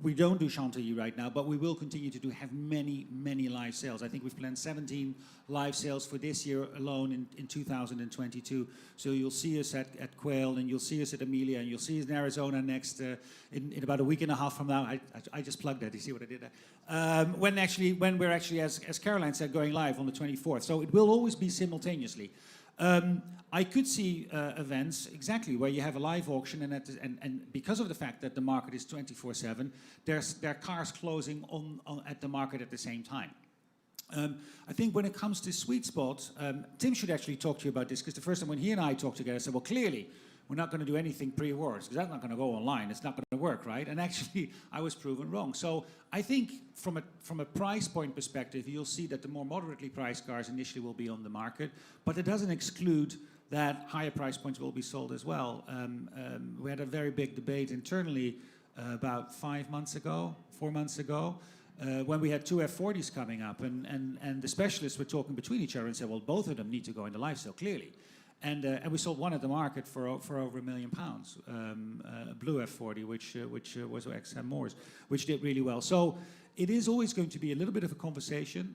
Speaker 4: we don't do Chantilly right now, but we will continue to have many, many live sales. I think we've planned 17 live sales for this year alone in 2022. So you'll see us at Quail, and you'll see us at Amelia, and you'll see us in Arizona next in about a week and a half from now. I just plugged that. You see what I did there? When we're actually, as Caroline said, going live on the 24th. So it will always be simultaneously. I could see events exactly where you have a live auction, and because of the fact that the market is 24/7, there are cars closing at the market at the same time. I think when it comes to sweet spots, Tim should actually talk to you about this, because the first time when he and I talked together, I said, well, clearly, we're not going to do anything pre-awards, because that's not going to go online. It's not going to work, right? And actually, I was proven wrong. So I think from a price point perspective, you'll see that the more moderately priced cars initially will be on the market, but it doesn't exclude that higher price points will be sold as well. We had a very big debate internally about 4 months ago, when we had two F40s coming up, and the specialists were talking between each other and said, well, both of them need to go in the live sale, clearly. And we sold one at the market for over £1 million, a blue F40, which was XM Moores, which did really well. So it is always going to be a little bit of a conversation.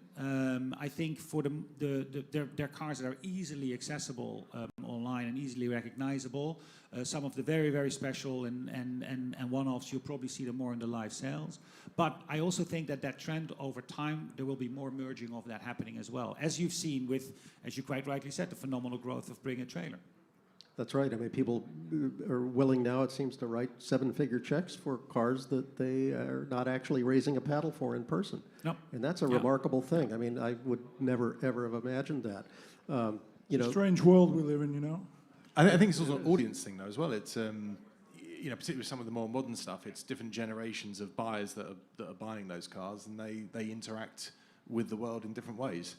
Speaker 4: I think for their cars that are easily accessible online and easily recognizable. Some of the very, very special and one-offs, you'll probably see them more in the live sales. But I also think that trend over time, there will be more merging of that happening as well. As you've seen with, as you quite rightly said, the phenomenal growth of Bring a Trailer.
Speaker 3: That's right. I mean, people are willing now, it seems, to write 7-figure checks for cars that they are not actually raising a paddle for in person.
Speaker 4: No.
Speaker 3: And that's a remarkable thing. I mean, I would never, ever have imagined that.
Speaker 5: It's a strange world we live in, you know.
Speaker 7: I think it's also an audience thing, though, as well. It's, you know, particularly with some of the more modern stuff, it's different generations of buyers that are buying those cars, and they interact with the world in different ways.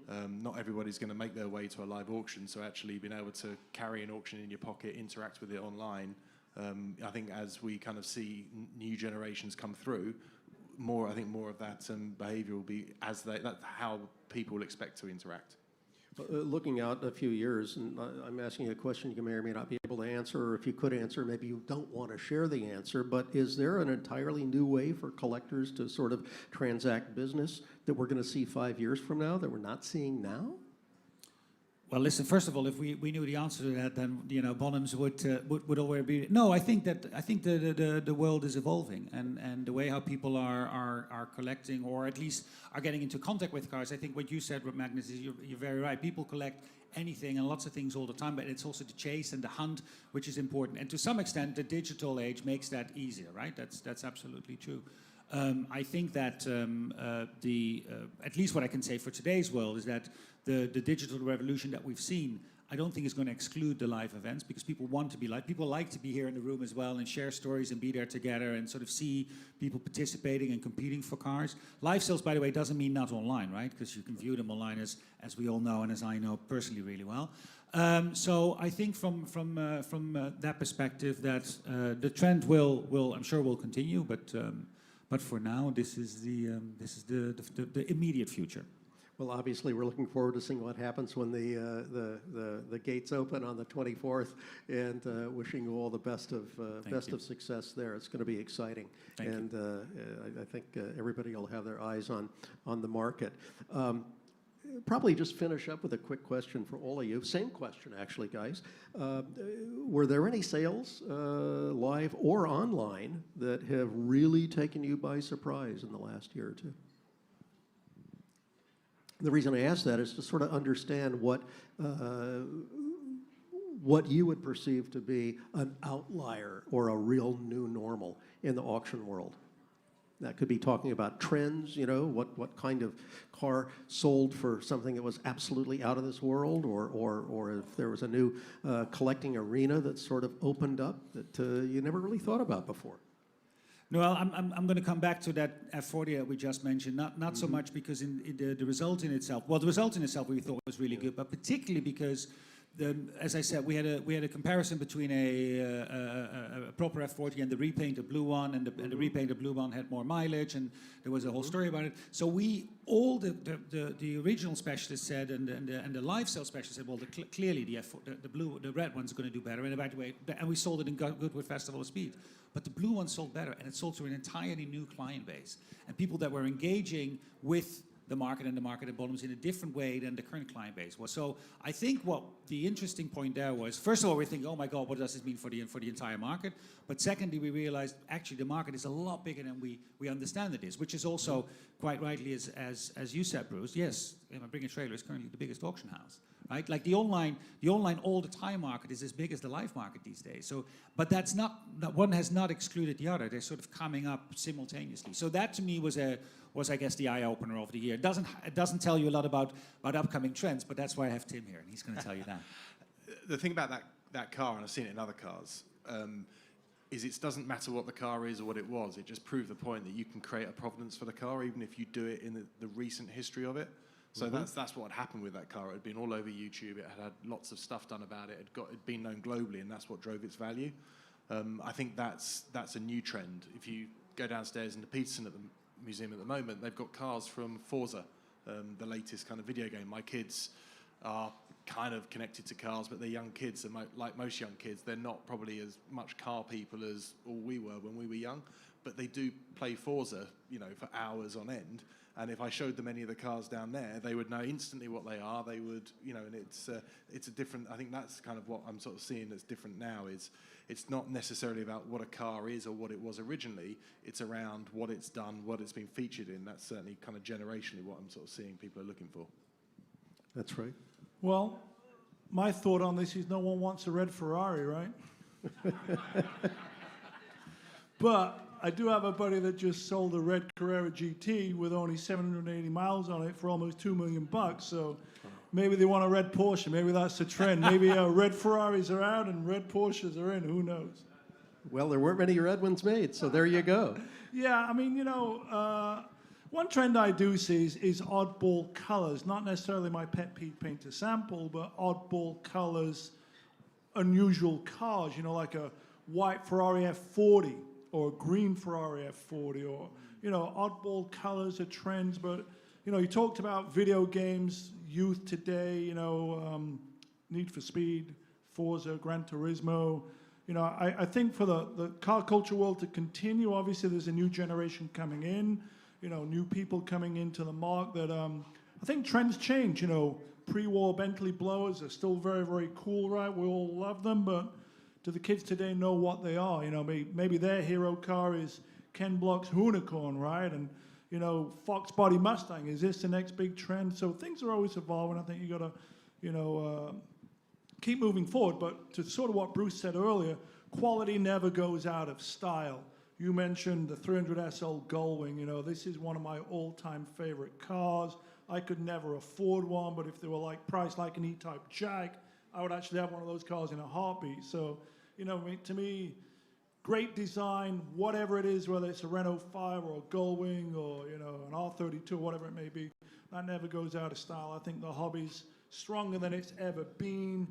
Speaker 7: Not everybody's going to make their way to a live auction, so actually being able to carry an auction in your pocket, interact with it online, I think as we kind of see new generations come through, I think more of that behaviour will be that's how people expect to interact.
Speaker 3: Looking out a few years, and I'm asking you a question you may or may not be able to answer, or if you could answer, maybe you don't want to share the answer, but is there an entirely new way for collectors to sort of transact business that we're going to see 5 years from now that we're not seeing now?
Speaker 4: Well, listen, first of all, if we knew the answer to that, then, you know, Bonhams would already be... No, I think the world is evolving, and the way how people are collecting, or at least are getting into contact with cars. I think what you said, Magnus, is you're very right. People collect anything and lots of things all the time, but it's also the chase and the hunt, which is important. And to some extent, the digital age makes that easier, right? That's absolutely true. I think that at least what I can say for today's world is that the digital revolution that we've seen, I don't think is going to exclude the live events, because people want to be live. People like to be here in the room as well and share stories and be there together and sort of see people participating and competing for cars. Live sales, by the way, doesn't mean not online, right? Because you can view them online, as we all know and as I know personally really well. So I think from that perspective, that the trend will I'm sure will continue, but for now, this is the immediate future.
Speaker 3: Well, obviously, we're looking forward to seeing what happens when the gates open on the 24th, and wishing you all the best of success there. It's going to be exciting, and I think everybody will have their eyes on the market. Probably just finish up with a quick question for all of you. Same question, actually, guys. Were there any sales, live or online, that have really taken you by surprise in the last year or two? The reason I ask that is to sort of understand what you would perceive to be an outlier or a real new normal in the auction world. That could be talking about trends, you know, what kind of car sold for something that was absolutely out of this world, or if there was a new collecting arena that sort of opened up that you never really thought about before.
Speaker 4: No, I'm going to come back to that F40 that we just mentioned, not so much because in the result in itself, well, the result in itself we thought was really good, but particularly because, as I said, we had a comparison between a proper F40 and the repainted blue one, and the repainted blue one had more mileage, and there was a whole story about it. So the original specialist said, and the live sale specialist said, well, clearly the red one's going to do better, and by the way, and we sold it in Goodwood Festival of Speed. But the blue one sold better, and it sold to an entirely new client base, and people that were engaging with the market and the market at Bonhams in a different way than the current client base was. So I think what the interesting point there was, first of all, we think, oh my God, what does this mean for the entire market? But secondly, we realized actually the market is a lot bigger than we understand it is, which is also quite rightly, as you said, Bruce, yes, Bring a Trailer is currently the biggest auction house. Right? Like the online all the time market is as big as the live market these days. So, but that one has not excluded the other. They're sort of coming up simultaneously. So that to me was I guess the eye opener of the year. It doesn't tell you a lot about upcoming trends, but that's why I have Tim here, and he's going to tell you that.
Speaker 7: The thing about that car, and I've seen it in other cars, is it doesn't matter what the car is or what it was. It just proved the point that you can create a provenance for the car, even if you do it in the recent history of it. So that's what had happened with that car. It had been all over YouTube. It had lots of stuff done about it. It'd been known globally, and that's what drove its value. I think that's a new trend. If you go downstairs in the Petersen at the museum at the moment, they've got cars from Forza, the latest kind of video game. My kids are kind of connected to cars, but they're young kids, and like most young kids, they're not probably as much car people as all we were when we were young, but they do play Forza, you know, for hours on end. And if I showed them any of the cars down there, they would know instantly what they are. They would, you know, and it's a different. I think that's kind of what I'm sort of seeing that's different now. Is it's not necessarily about what a car is or what it was originally. It's around what it's done, what it's been featured in. That's certainly kind of generationally what I'm sort of seeing people are looking for.
Speaker 3: That's right.
Speaker 5: Well, my thought on this is no one wants a red Ferrari, right? But I do have a buddy that just sold a red Carrera GT with only 780 miles on it for almost $2 million. So maybe they want a red Porsche. Maybe that's the trend. Maybe red Ferraris are out and red Porsches are in. Who knows?
Speaker 3: Well, there weren't many red ones made, so there you go.
Speaker 5: Yeah, I mean, you know, one trend I do see is oddball colors. Not necessarily my pet peeve paint to sample, but oddball colors, unusual cars. You know, like a white Ferrari F40. Or a green Ferrari F40, or, you know, oddball colors are trends. But, you know, you talked about video games, youth today, you know, Need for Speed, Forza, Gran Turismo. You know, I think for the car culture world to continue, obviously there's a new generation coming in, you know, new people coming into the market that I think trends change. You know, pre-war Bentley blowers are still very, very cool, right? We all love them, but do the kids today know what they are? You know, maybe their hero car is Ken Block's Hoonicorn, right? And, you know, Fox Body Mustang, is this the next big trend? So things are always evolving. I think you got to, you know, keep moving forward. But to sort of what Bruce said earlier, quality never goes out of style. You mentioned the 300 SL Gullwing. You know, this is one of my all-time favorite cars. I could never afford one, but if they were like priced like an E-Type Jag, I would actually have one of those cars in a heartbeat. So, you know, to me, great design, whatever it is, whether it's a Renault 5 or a Gullwing or, you know, an R32, whatever it may be, that never goes out of style. I think the hobby's stronger than it's ever been.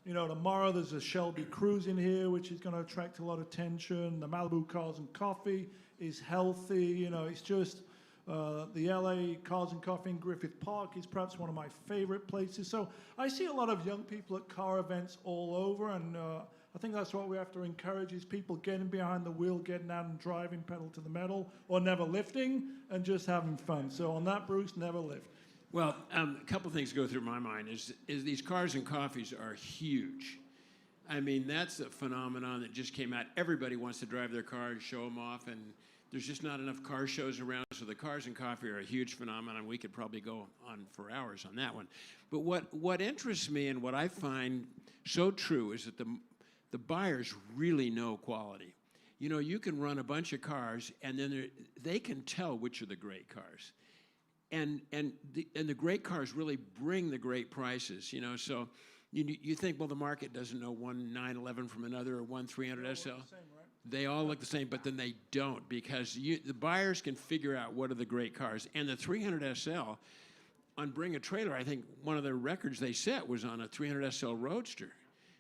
Speaker 5: You know, tomorrow there's a Shelby Cruise in here, which is going to attract a lot of attention. The Malibu Cars and Coffee is healthy. You know, it's just The LA Cars and Coffee in Griffith Park is perhaps one of my favorite places. So I see a lot of young people at car events all over, and I think that's what we have to encourage is people getting behind the wheel, getting out and driving pedal to the metal, or never lifting, and just having fun. So on that, Bruce, never lift.
Speaker 6: Well, a couple things go through my mind is these cars and coffees are huge. I mean, that's a phenomenon that just came out. Everybody wants to drive their car and show them off, and there's just not enough car shows around, so the cars and coffee are a huge phenomenon. We could probably go on for hours on that one. But what interests me and what I find so true is that the buyers really know quality. You know, you can run a bunch of cars, and then they can tell which are the great cars. And the great cars really bring the great prices, you know, so you think, well, the market doesn't know one 911 from another or one 300 SL. They all look the same, but then they don't, because the buyers can figure out what are the great cars. And the 300 SL, on Bring a Trailer, I think one of the records they set was on a 300 SL Roadster.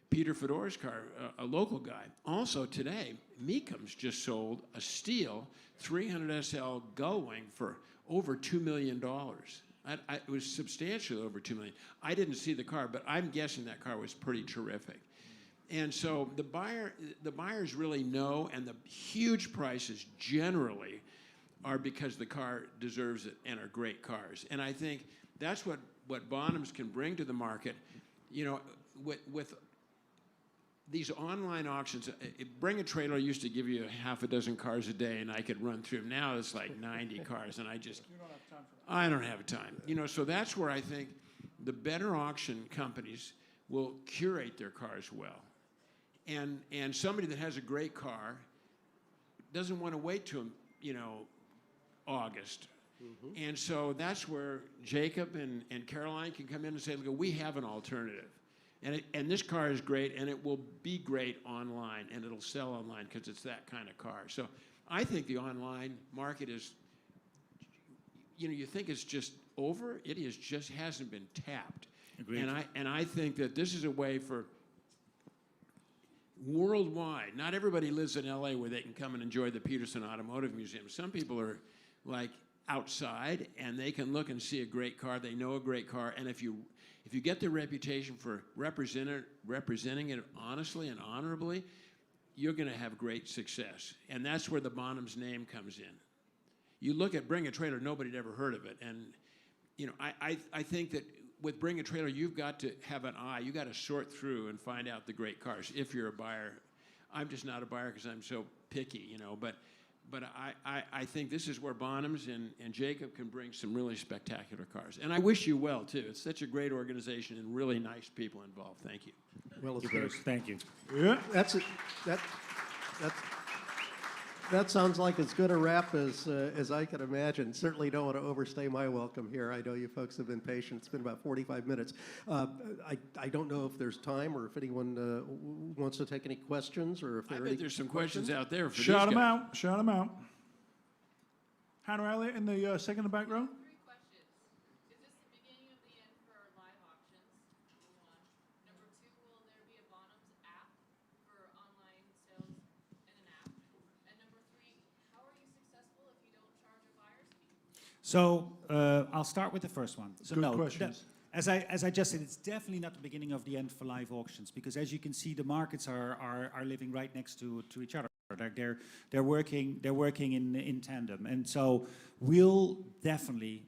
Speaker 6: Peter Fedora's car, a local guy. Also today, Meekham's just sold a steel 300 SL Gullwing for over $2 million. It was substantially over $2 million. I didn't see the car, but I'm guessing that car was pretty terrific. And so the buyers really know, and the huge prices generally are because the car deserves it and are great cars. And I think that's what Bonhams can bring to the market. You know, with these online auctions, Bring a Trailer used to give you half a dozen cars a day, and I could run through them. Now it's like 90 cars, and I don't have time for that. I don't have time. You know, so that's where I think the better auction companies will curate their cars well. And somebody that has a great car doesn't want to wait till, you know, August. Mm-hmm. And so that's where Jacob and Caroline can come in and say, look, we have an alternative. And this car is great, and it will be great online, and it'll sell online because it's that kind of car. So I think the online market is, you know, you think it's just over. It is just hasn't been tapped.
Speaker 4: Agreed.
Speaker 6: And I think that this is a way for worldwide. Not everybody lives in LA where they can come and enjoy the Petersen Automotive Museum. Some people are like outside, and they can look and see a great car. They know a great car, and if you get the reputation for representing it honestly and honorably, you're going to have great success. And that's where the Bonhams name comes in. You look at Bring a Trailer, nobody had ever heard of it. And you know, I think that with Bring a Trailer, you've got to have an eye. You've got to sort through and find out the great cars if you're a buyer. I'm just not a buyer because I'm so picky, you know. But I think this is where Bonhams and Jacob can bring some really spectacular cars. And I wish you well, too. It's such a great organization and really nice people involved. Thank you.
Speaker 3: Well,
Speaker 4: Thank you.
Speaker 5: Yeah.
Speaker 3: That sounds like as good a wrap as I could imagine. Certainly don't want to overstay my welcome here. I know you folks have been patient. It's been about 45 minutes. I don't know if there's time or if anyone wants to take any questions or if
Speaker 6: I bet there's some questions out there for these
Speaker 5: Shout
Speaker 6: guys.
Speaker 5: them out. Shout them out. Hannah Elliott in the second and back row.
Speaker 8: 3 questions. Is this the beginning of the end for live auctions? Number 1. Number 2, will there be a Bonhams app for online sales and an app? And number 3, how are you successful if you don't charge a buyer's fee?
Speaker 4: So I'll start with the first one. So
Speaker 5: Good
Speaker 4: no,
Speaker 5: questions.
Speaker 4: as I just said, it's definitely not the beginning of the end for live auctions, because as you can see, the markets are living right next to each other. They're working in tandem, and so we'll definitely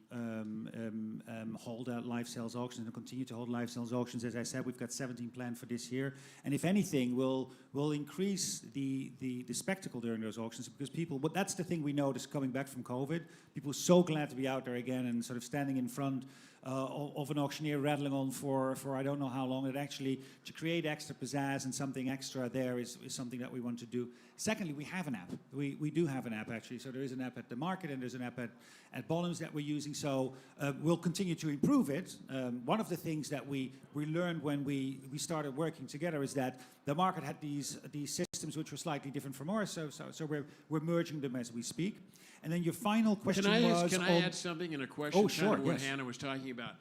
Speaker 4: hold live sales auctions and continue to hold live sales auctions. As I said, we've got 17 planned for this year, and if anything, we'll increase the spectacle during those auctions, because people. But that's the thing we noticed coming back from COVID. People are so glad to be out there again and sort of standing in front of an auctioneer rattling on for I don't know how long. It actually, to create extra pizzazz and something extra there is something that we want to do. Secondly, we have an app. We do have an app, actually. So there is an app at the market and there's an app at Bonhams that we're using. So we'll continue to improve it. One of the things that we learned when we started working together is that the market had these systems which were slightly different from ours. So we're merging them as we speak. And then your final question was...
Speaker 6: Can I add something in a question?
Speaker 4: Oh, sure,
Speaker 6: kind of what
Speaker 4: yes.
Speaker 6: Hannah was talking about.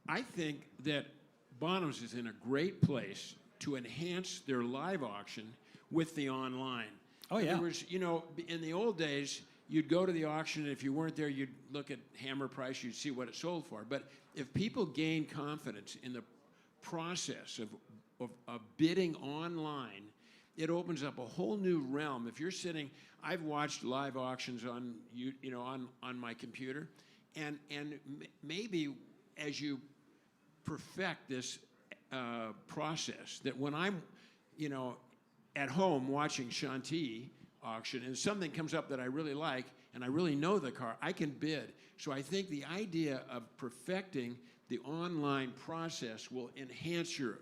Speaker 6: I think that Bonhams is in a great place to enhance their live auction with the online.
Speaker 4: Oh, yeah.
Speaker 6: In other words, you know, in the old days, you'd go to the auction, and if you weren't there, you'd look at hammer price, you'd see what it sold for. But if people gain confidence in the process of bidding online, it opens up a whole new realm. If you're sitting, I've watched live auctions on on my computer, and maybe as you perfect this process, that when I'm at home watching Shanti auction and something comes up that I really like and I really know the car, I can bid. So I think the idea of perfecting the online process will enhance your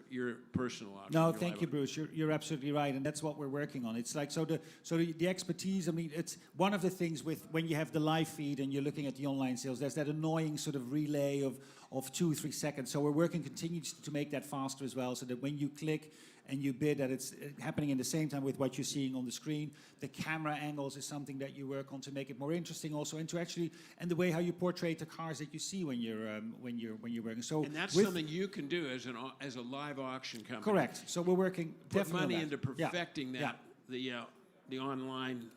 Speaker 6: personal auction.
Speaker 4: No, thank you, Bruce. You're absolutely right, and that's what we're working on. It's like the expertise. I mean, it's one of the things with when you have the live feed and you're looking at the online sales. There's that annoying sort of relay of 2-3 seconds. So we're working continuously to make that faster as well, so that when you click and you bid, that it's happening in the same time with what you're seeing on the screen. The camera angles is something that you work on to make it more interesting, also, and to actually, and the way how you portray the cars that you see when you're working. So,
Speaker 6: and that's something you can do as a live auction company.
Speaker 4: Correct. So we're working
Speaker 6: Put
Speaker 4: definitely
Speaker 6: money
Speaker 4: on
Speaker 6: into
Speaker 4: that.
Speaker 6: perfecting that the online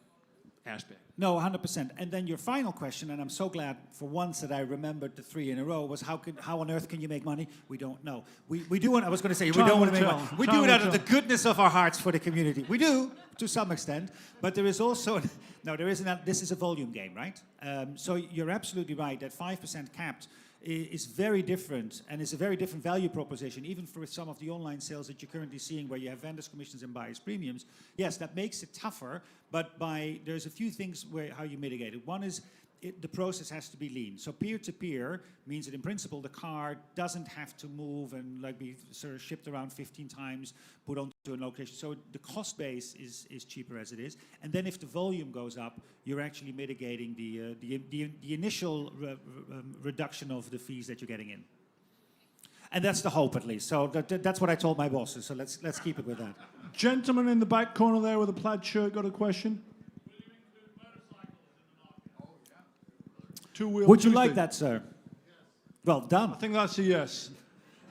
Speaker 6: aspect.
Speaker 4: No, 100%. And then your final question, and I'm so glad for once that I remembered the 3 in a row, was how on earth can you make money? We don't know. We do want, I was going to say, we don't want to make money. We do it out of the goodness of our hearts for the community. We do, to some extent. But there is also, no, there isn't, this is a volume game, right? So you're absolutely right that 5% capped is very different, and is a very different value proposition, even for some of the online sales that you're currently seeing where you have vendors commissions and buyers premiums. Yes, that makes it tougher, but there's a few things how you mitigate it. One is the process has to be lean. So peer-to-peer means that in principle the car doesn't have to move and like be sort of shipped around 15 times, put onto a location. So the cost base is cheaper as it is. And then if the volume goes up, you're actually mitigating the initial reduction of the fees that you're getting in. And that's the hope, at least. So that's what I told my bosses. So let's keep it with that.
Speaker 5: Gentleman in the back corner there with a plaid shirt got a question.
Speaker 4: Would you like that, sir? Yes. Well done.
Speaker 5: I think that's a yes.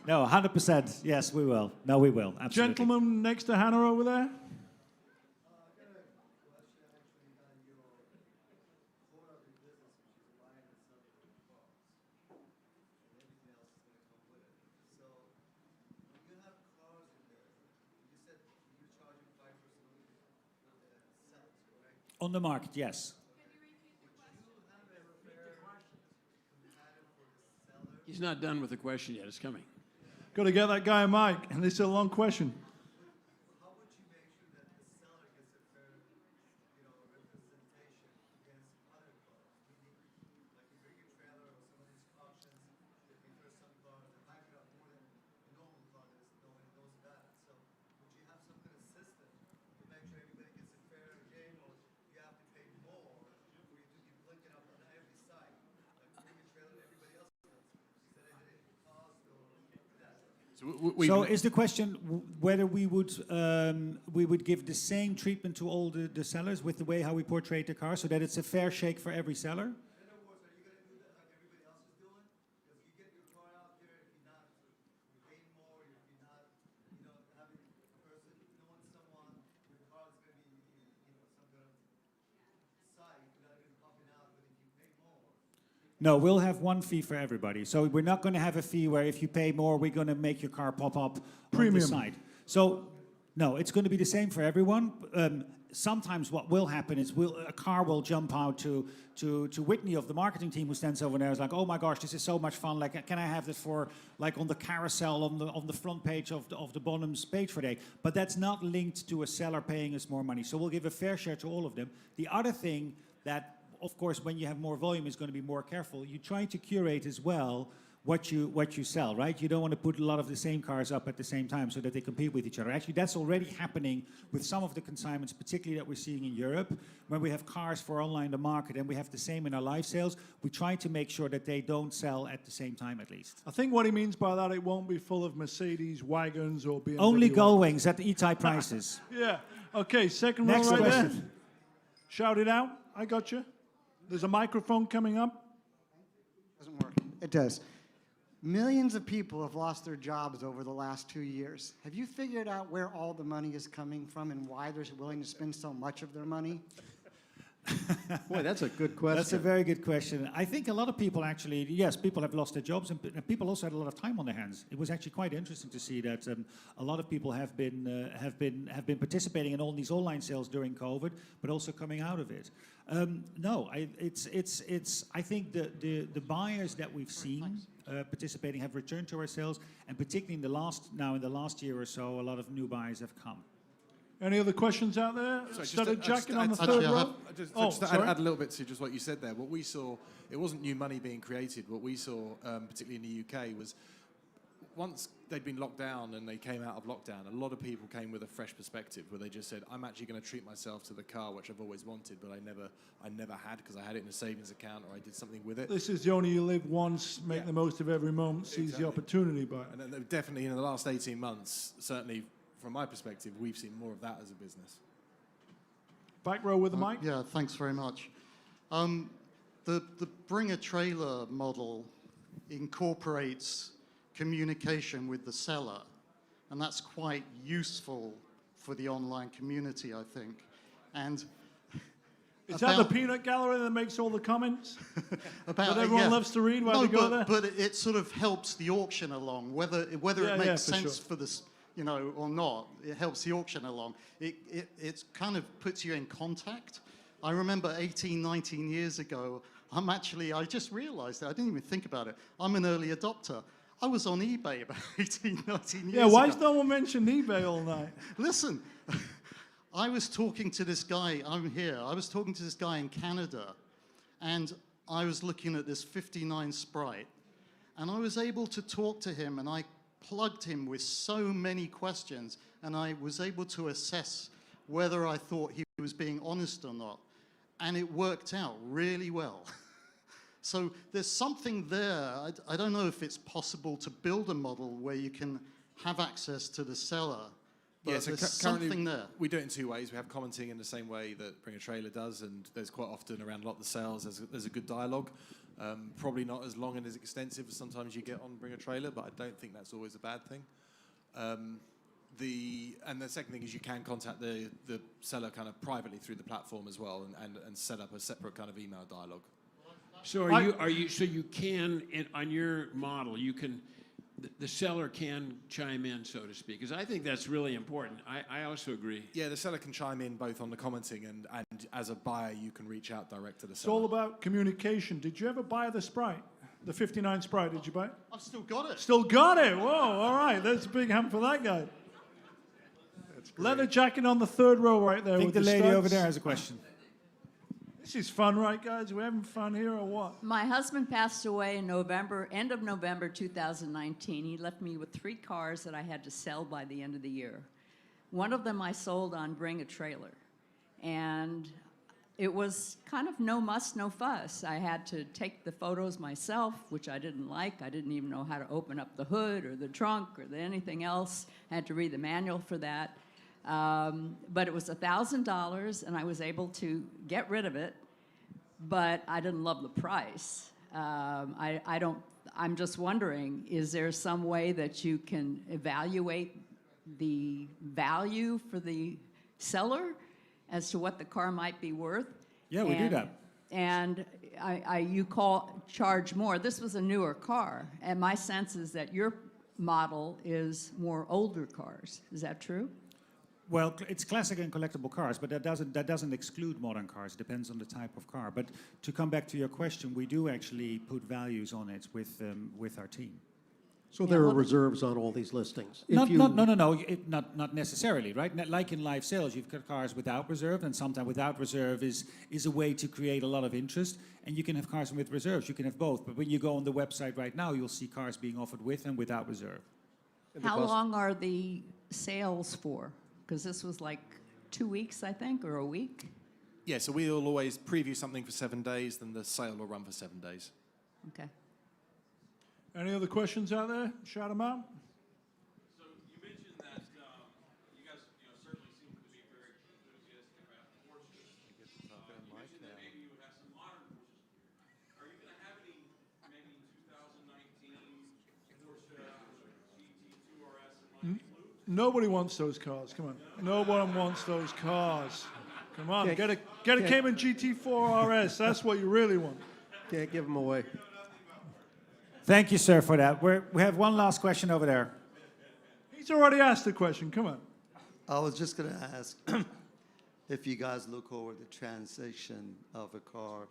Speaker 4: No, 100%. Yes, we will. No, we will. Absolutely.
Speaker 5: Gentleman next to Hannah over there.
Speaker 4: On the market, yes.
Speaker 6: He's not done with the question yet. It's coming.
Speaker 5: Got to get that guy a mic, and this is a long question.
Speaker 9: How would you make sure that the seller gets a fair, representation against other cars? Meaning, like you bring a trailer or some of these auctions, they prefer some cars that hype it up more than a normal car that nobody knows about. So, would you have some kind of system to make sure everybody gets a fair game, or you have to pay more for you to be blinking up on every side? Like bring a trailer that everybody else knows.
Speaker 4: So is the question whether we would give the same treatment to all the sellers with the way how we portray the car, so that it's a fair shake for every seller?
Speaker 9: In other words, are you going to do that like everybody else is doing? Because you get your car out there, if you're not paying more, if you're not, having a person, knowing someone, your car is going to be, some kind of site, you're not even popping out, but if you pay more.
Speaker 4: No, we'll have one fee for everybody. So we're not going to have a fee where if you pay more, we're going to make your car pop up on the side. So, no, it's going to be the same for everyone. Sometimes what will happen is a car will jump out to Whitney of the marketing team who stands over there. Is like, oh my gosh, this is so much fun. Like, can I have this for like on the carousel on the front page of the Bonhams page for day? But that's not linked to a seller paying us more money. So we'll give a fair share to all of them. The other thing that, of course, when you have more volume, is going to be more careful. You try to curate as well what you sell, right? You don't want to put a lot of the same cars up at the same time so that they compete with each other. Actually, that's already happening with some of the consignments, particularly that we're seeing in Europe, when we have cars for online the market, and we have the same in our live sales. We try to make sure that they don't sell at the same time, at least.
Speaker 5: I think what he means by that, it won't be full of Mercedes wagons or BMW.
Speaker 4: Only Gullwings at the E-Type prices.
Speaker 5: Yeah. Okay, second row
Speaker 4: Next
Speaker 5: right
Speaker 4: question.
Speaker 5: there. Shout it out. I got you. There's a microphone coming up.
Speaker 9: Doesn't work. It does. Millions of people have lost their jobs over the last 2 years. Have you figured out where all the money is coming from and why they're willing to spend so much of their money?
Speaker 3: Boy, that's a good question.
Speaker 4: That's a very good question. I think a lot of people actually, yes, people have lost their jobs, and people also had a lot of time on their hands. It was actually quite interesting to see that a lot of people have been participating in all these online sales during COVID, but also coming out of it. No, I think the buyers that we've seen participating have returned to our sales, and particularly in the last year or so, a lot of new buyers have come.
Speaker 5: Any other questions out there?
Speaker 7: Sorry,
Speaker 5: Studded jacket on the
Speaker 7: actually,
Speaker 5: third row?
Speaker 7: Just to
Speaker 5: sorry.
Speaker 7: add a little bit to just what you said there. What we saw, it wasn't new money being created. What we saw, particularly in the UK, was once they'd been locked down and they came out of lockdown, a lot of people came with a fresh perspective where they just said, I'm actually going to treat myself to the car, which I've always wanted, but I never had because I had it in a savings account or I did something with it.
Speaker 5: This is the only you live once, make the most of every moment, seize the opportunity. But
Speaker 7: And then definitely in the last 18 months, certainly from my perspective, we've seen more of that as a business.
Speaker 5: back row with the mic.
Speaker 10: Yeah, thanks very much. The bring a trailer model incorporates communication with the seller, and that's quite useful for the online community, I think. And
Speaker 5: Is that the peanut gallery that makes all the comments
Speaker 10: about
Speaker 5: that everyone loves to read while they go there?
Speaker 10: But it sort of helps the auction along, whether it makes sense for this, you know, or not. It helps the auction along. It kind of puts you in contact. I remember 18, 19 years ago, I just realized that. I didn't even think about it. I'm an early adopter. I was on eBay about 18, 19 years ago.
Speaker 5: Yeah, why has no one mentioned eBay all night?
Speaker 10: Listen, I was talking to this guy, I'm here, I was talking to this guy in Canada, and I was looking at this 59 Sprite, and I was able to talk to him, and I plugged him with so many questions, and I was able to assess whether I thought he was being honest or not, and it worked out really well. So there's something there. I don't know if it's possible to build a model where you can have access to the seller, but
Speaker 7: Yeah, so
Speaker 10: there's
Speaker 7: currently
Speaker 10: something there.
Speaker 7: we do it in two ways. We have commenting in the same way that Bring a Trailer does, and there's quite often around a lot of the sales, there's a good dialogue. Probably not as long and as extensive as sometimes you get on Bring a Trailer, but I don't think that's always a bad thing. And the second thing is you can contact the seller kind of privately through the platform as well, and set up a separate kind of email dialogue.
Speaker 6: So so you can, on your model, you can, the seller can chime in, so to speak, because I think that's really important. I also agree.
Speaker 7: Yeah, the seller can chime in both on the commenting and as a buyer, you can reach out direct to the
Speaker 5: It's
Speaker 7: seller.
Speaker 5: all about communication. Did you ever buy the Sprite? The 59 Sprite, did you buy it?
Speaker 10: I've still got it.
Speaker 5: Still got it. Whoa, all right. That's a big hand for that guy. Leather jacket on the third row right there.
Speaker 4: I think
Speaker 5: with
Speaker 4: the lady
Speaker 5: studs.
Speaker 4: over there has a question.
Speaker 5: This is fun, right, guys? We're having fun here or what?
Speaker 11: My husband passed away in end of November 2019. He left me with 3 cars that I had to sell by the end of the year. One of them I sold on Bring a Trailer. And it was kind of no muss, no fuss. I had to take the photos myself, which I didn't like. I didn't even know how to open up the hood or the trunk or anything else. I had to read the manual for that. But it was $1,000, and I was able to get rid of it, but I didn't love the price. I'm just wondering, is there some way that you can evaluate the value for the seller as to what the car might be worth?
Speaker 4: Yeah, we do that.
Speaker 11: And you charge more. This was a newer car, and my sense is that your model is more older cars. Is that true?
Speaker 4: Well, it's classic and collectible cars, but that doesn't exclude modern cars. It depends on the type of car. But to come back to your question, we do actually put values on it with our team.
Speaker 3: So there are reserves on all these listings.
Speaker 4: No, not necessarily, right? Like in live sales, you've got cars without reserve, and sometimes without reserve is a way to create a lot of interest. And you can have cars with reserves. You can have both. But when you go on the website right now, you'll see cars being offered with and without reserve.
Speaker 11: How long are the sales for? Because this was like 2 weeks, I think, or a week.
Speaker 7: Yeah, so we'll always preview something for 7 days, then the sale will run for 7 days.
Speaker 11: Okay.
Speaker 5: Any other questions out there? Shout them out.
Speaker 6: So you mentioned that you guys certainly seem to be very enthusiastic about Porsches. You mentioned that maybe you would have some modern Porsches. Are you going to have any, maybe 2019 Porsche GT2 RS in mind?
Speaker 5: Nobody wants those cars. Come on. No one wants those cars. Come on,
Speaker 3: Can't-
Speaker 5: get a
Speaker 3: can't-
Speaker 5: Cayman GT4 RS. That's what you really want.
Speaker 3: Can't give them away.
Speaker 4: Thank you, sir, for that. We have one last question over there.
Speaker 5: He's already asked the question. Come on.
Speaker 9: I was just going to ask if you guys look over the transaction of a car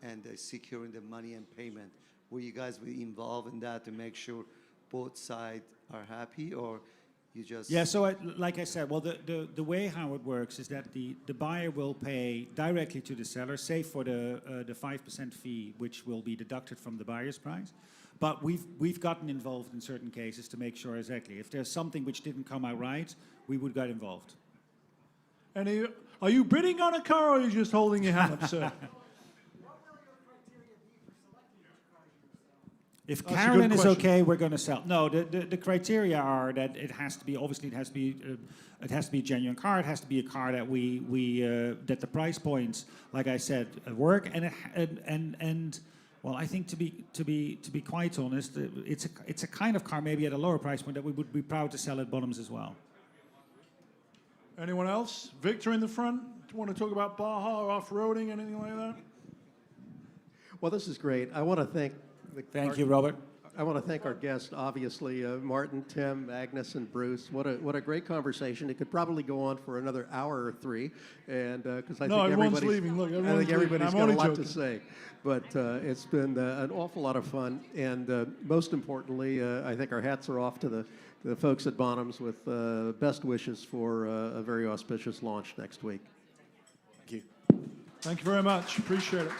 Speaker 9: and securing the money and payment, will you guys be involved in that to make sure both sides are happy, or you just...
Speaker 4: Yeah, so like I said, well, the way how it works is that the buyer will pay directly to the seller, save for the 5% fee, which will be deducted from the buyer's price. But we've gotten involved in certain cases to make sure exactly. If there's something which didn't come out right, we would get involved.
Speaker 5: And are you bidding on a car, or are you just holding your hand up, sir?
Speaker 4: If
Speaker 5: That's a good
Speaker 4: Carolyn is
Speaker 5: question.
Speaker 4: okay, we're going to sell. No, the criteria are that it has to be, obviously it has to be a genuine car. It has to be a car that that the price points, like I said, work. And well, I think to be quite honest, it's a kind of car maybe at a lower price point that we would be proud to sell at Bonhams as well.
Speaker 5: Anyone else? Victor in the front? Do you want to talk about Baja or off-roading, anything like that?
Speaker 3: Well, this is great. I want to thank
Speaker 4: Thank you, Robert.
Speaker 3: I want to thank our guests, obviously, Maarten, Tim, Magnus, and Bruce. What a great conversation. It could probably go on for another hour or three, and because I think
Speaker 5: everyone's leaving. Look,
Speaker 3: I think everybody's
Speaker 5: I'm
Speaker 3: got a
Speaker 5: only
Speaker 3: lot
Speaker 5: joking.
Speaker 3: to say. But it's been an awful lot of fun, and most importantly, I think our hats are off to the folks at Bonhams with best wishes for a very auspicious launch next week.
Speaker 7: Thank you.
Speaker 5: Thank you very much. Appreciate it.